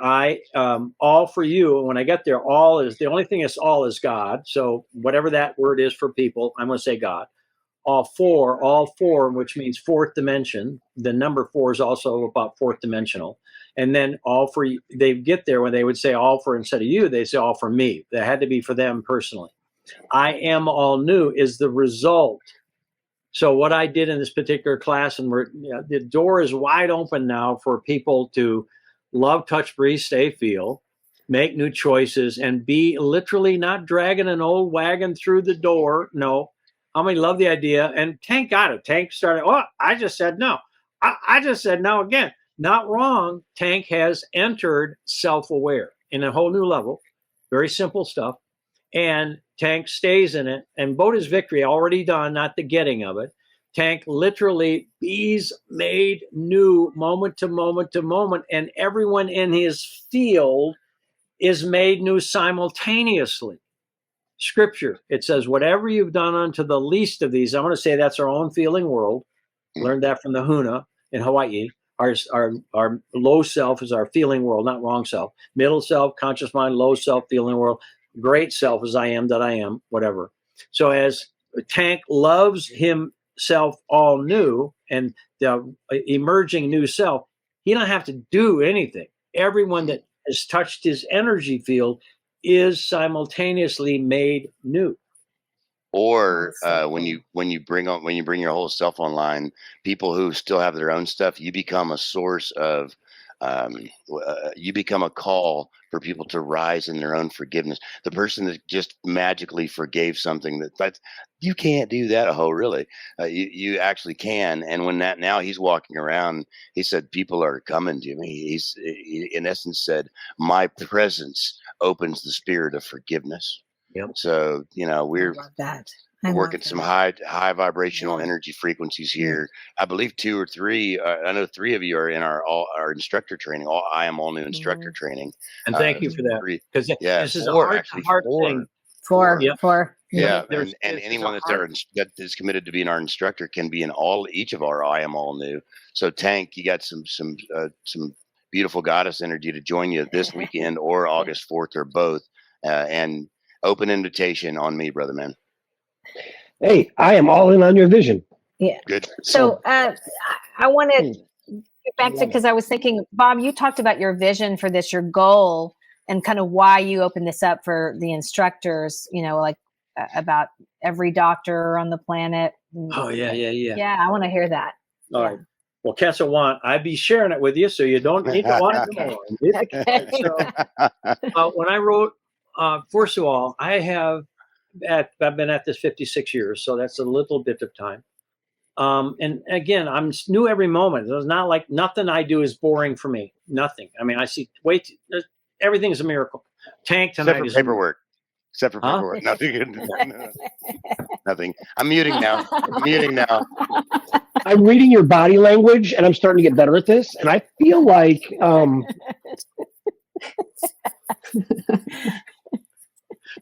All for you. When I get there, all is the only thing is all is God. So whatever that word is for people, I'm going to say God. All four, which means fourth dimension. The number 4 is also about fourth dimensional. And then all for you, they get there when they would say all for instead of you, they say all for me. That had to be for them personally. I am all new is the result. So what I did in this particular class, and the door is wide open now for people to love, touch, breathe, stay, feel, make new choices, and be literally not dragging an old wagon through the door. No. How many love the idea? And Tank got it. Tank started, I just said no. I just said no again. Not wrong. Tank has entered self-aware in a whole new level. Very simple stuff. And Tank stays in it. And boat is victory, already done, not the getting of it. Tank literally is made new moment to moment to moment. And everyone in his field is made new simultaneously. Scripture, it says, whatever you've done unto the least of these, I'm going to say that's our own feeling world. Learned that from the Huna in Hawaii. Our low self is our feeling world, not wrong self. Middle self, conscious mind, low self, feeling world. Great self is I am that I am, whatever. So as Tank loves himself all new and the emerging new self, he don't have to do anything. Everyone that has touched his energy field is simultaneously made new. Or when you bring your whole self online, people who still have their own stuff, you become a source of you become a call for people to rise in their own forgiveness. The person that just magically forgave something that you can't do that. Oh, really? You actually can. And when now he's walking around, he said, people are coming to me. He in essence said, my presence opens the spirit of forgiveness. Yep. So, we're working some high vibrational energy frequencies here. I believe 2 or 3. I know 3 of you are in our instructor training. I am all new instructor training. And thank you for that. Because this is 4, a hard thing. 4. Yeah, and anyone that is committed to being our instructor can be in each of our I am all new. So Tank, you got some beautiful goddess energy to join you this weekend or August 4th or both, and open invitation on me, brother man. Hey, I am all in on your vision. Yeah. Good. So I want to get back to, because I was thinking, Bob, you talked about your vision for this, your goal, and kind of why you opened this up for the instructors, like about every doctor on the planet. Oh, yeah. Yeah, I want to hear that. All right. Well, Kesha I'd be sharing it with you, so you don't need to want it more. Okay. So, when I wrote, first of all, I've been at this 56 years, so that's a little bit of time. And again, I'm new every moment. It's not like nothing I do is boring for me. Nothing. I mean, I see everything's a miracle. Tank tonight is paperwork. Except for paperwork. Nothing. Nothing. I'm muting now. I'm reading your body language, and I'm starting to get better at this. And I feel like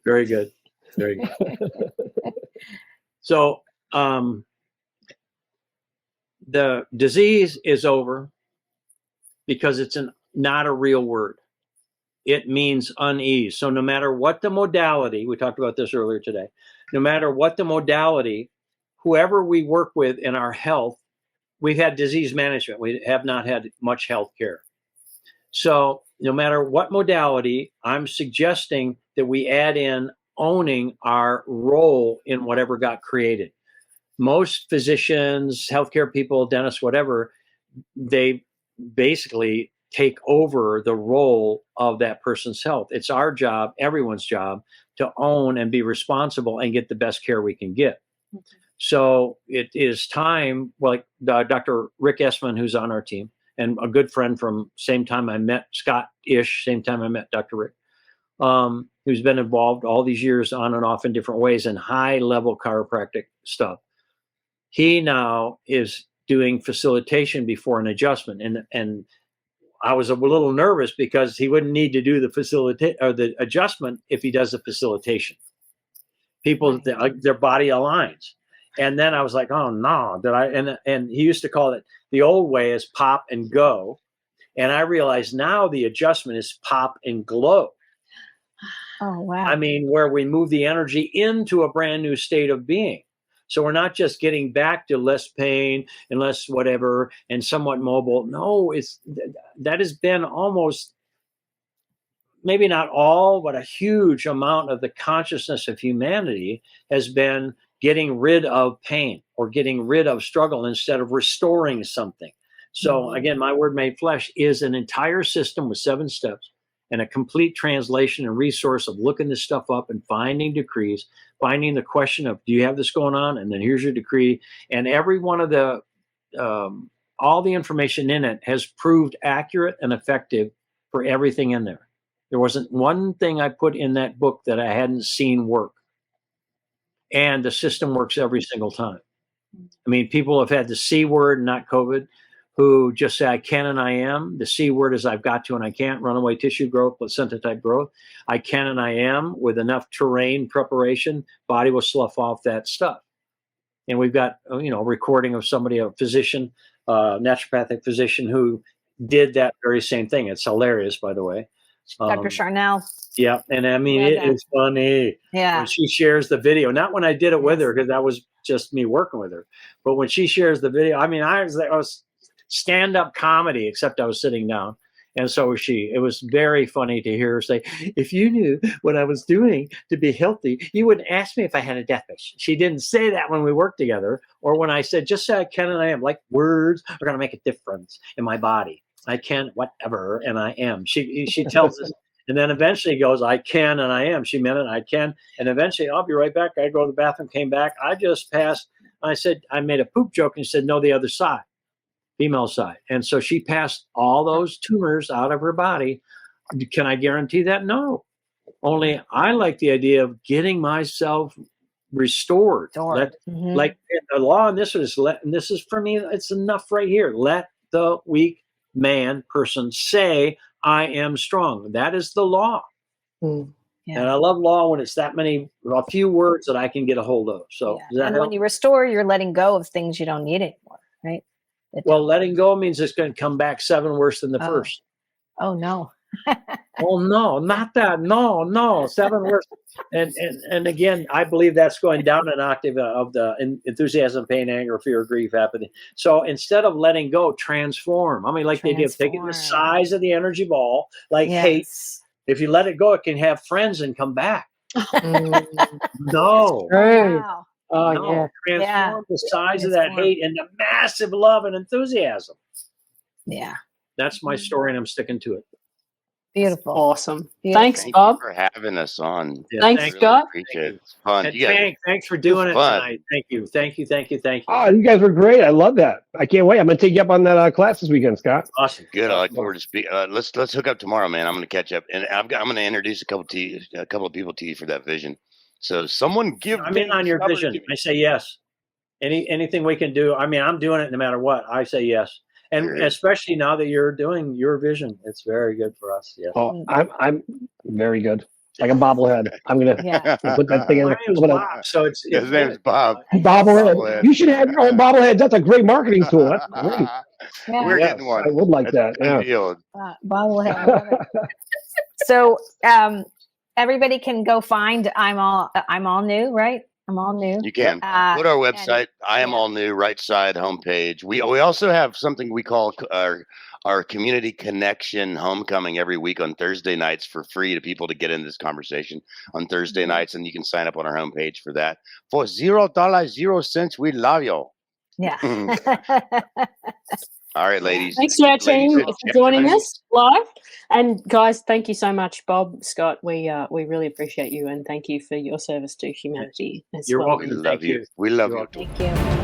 very good. Very good. So the disease is over because it's not a real word. It means unease. So no matter what the modality, we talked about this earlier today, no matter what the modality, whoever we work with in our health, we've had disease management. We have not had much health care. So no matter what modality, I'm suggesting that we add in owning our role in whatever got created. Most physicians, healthcare people, dentists, whatever, they basically take over the role of that person's health. It's our job, everyone's job, to own and be responsible and get the best care we can get. Mm-hmm. So it is time, like Dr. Rick Essman, who's on our team, and a good friend from same time I met Scott-ish, same time I met Dr. Rick. who's been involved all these years on and off in different ways in high-level chiropractic stuff. He now is doing facilitation before an adjustment, and I was a little nervous because he wouldn't need to do the adjustment if he does the facilitation. People, their body aligns. And then I was like, oh no, and he used to call it, the old way is pop and go. And I realize now the adjustment is pop and glow. Oh, wow. I mean, where we move the energy into a brand new state of being. So we're not just getting back to less pain and less whatever and somewhat mobile. No, that has been almost, maybe not all, but a huge amount of the consciousness of humanity has been getting rid of pain or getting rid of struggle instead of restoring something. So again, My Word Made Flesh is an entire system with 7 steps and a complete translation and resource of looking this stuff up and finding decrees, finding the question of, do you have this going on? And then here's your decree. And every one of the, all the information in it has proved accurate and effective for everything in there. There wasn't one thing I put in that book that I hadn't seen work. And the system works every single time. I mean, people have had the C word, not COVID, who just say, I can and I am. The C word is I've got to and I can't. Runaway tissue growth, placenta type growth. I can and I am. With enough terrain preparation, body will slough off that stuff. And we've got, a recording of somebody, a physician, naturopathic physician who did that very same thing. It's hilarious, by the way. Dr. Charnel. Yeah. And I mean, it is funny. Yeah. When she shares the video, not when I did it with her, because that was just me working with her. But when she shares the video, I mean, I was stand-up comedy, except I was sitting down. And so was she. It was very funny to hear her say, if you knew what I was doing to be healthy, you wouldn't ask me if I had a death wish. She didn't say that when we worked together, or when I said, just say I can and I am. Like, words are going to make a difference in my body. I can, whatever, and I am. She tells us, and then eventually goes, I can and I am. She meant it, I can. And eventually, I'll be right back. I go to the bathroom, came back. I just passed. I said, I made a poop joke, and she said, no, the other side. Female side. And so she passed all those tumors out of her body. Can I guarantee that? No. Only I like the idea of getting myself restored. Like the law, and this is for me, it's enough right here. Let the weak person say, I am strong. That is the law. Yeah. And I love law when it's a few words that I can get a hold of. So when you restore, you're letting go of things you don't need anymore, right? Well, letting go means it's going to come back 7 worse than the first. Oh, no. Oh, no, not that. No, 7 worse. And again, I believe that's going down an octave of the enthusiasm, pain, anger, fear, grief, apathy. So instead of letting go, transform. I mean, like the idea of taking the size of the energy ball, like hate. If you let it go, it can have friends and come back. No. Wow. Oh, no, transform the size of that hate into massive love and enthusiasm. Yeah. That's my story, and I'm sticking to it. Beautiful. Awesome. Beautiful. Thanks, Bob. For having us on. Yeah, thanks, Scott. Appreciate it. It's fun. Thanks for doing it tonight. Thank you. Oh, you guys were great. I love that. I can't wait. I'm going to take you up on that class this weekend, Scott. Awesome. Good. I look forward to speak. Let's hook up tomorrow, man. I'm going to catch up, and I'm going to introduce a couple of people to you for that vision. So someone I'm in on your vision. I say yes. Anything we can do. I mean, I'm doing it no matter what. I say yes. And especially now that you're doing your vision, it's very good for us. Yes. Oh, I'm very good. Like a bobblehead. I'm gonna put that thing in there. So his name's Bob. Bobblehead. You should have your own bobblehead. That's a great marketing tool. That's great. We're getting one. I would like that. Bobblehead. So everybody can go find I'm all new, right? I'm all new. You can go to our website. I am all new. Right side homepage. We also have something we call our community connection homecoming every week on Thursday nights for free to people to get in this conversation on Thursday nights, and you can sign up on our homepage for that for $0.00. We love you. Yeah. All right, ladies. Thanks to our team for joining us live. And guys, thank you so much, Bob, Scott. We really appreciate you, and thank you for your service to humanity. You're welcome. We love you. We love you. Thank you.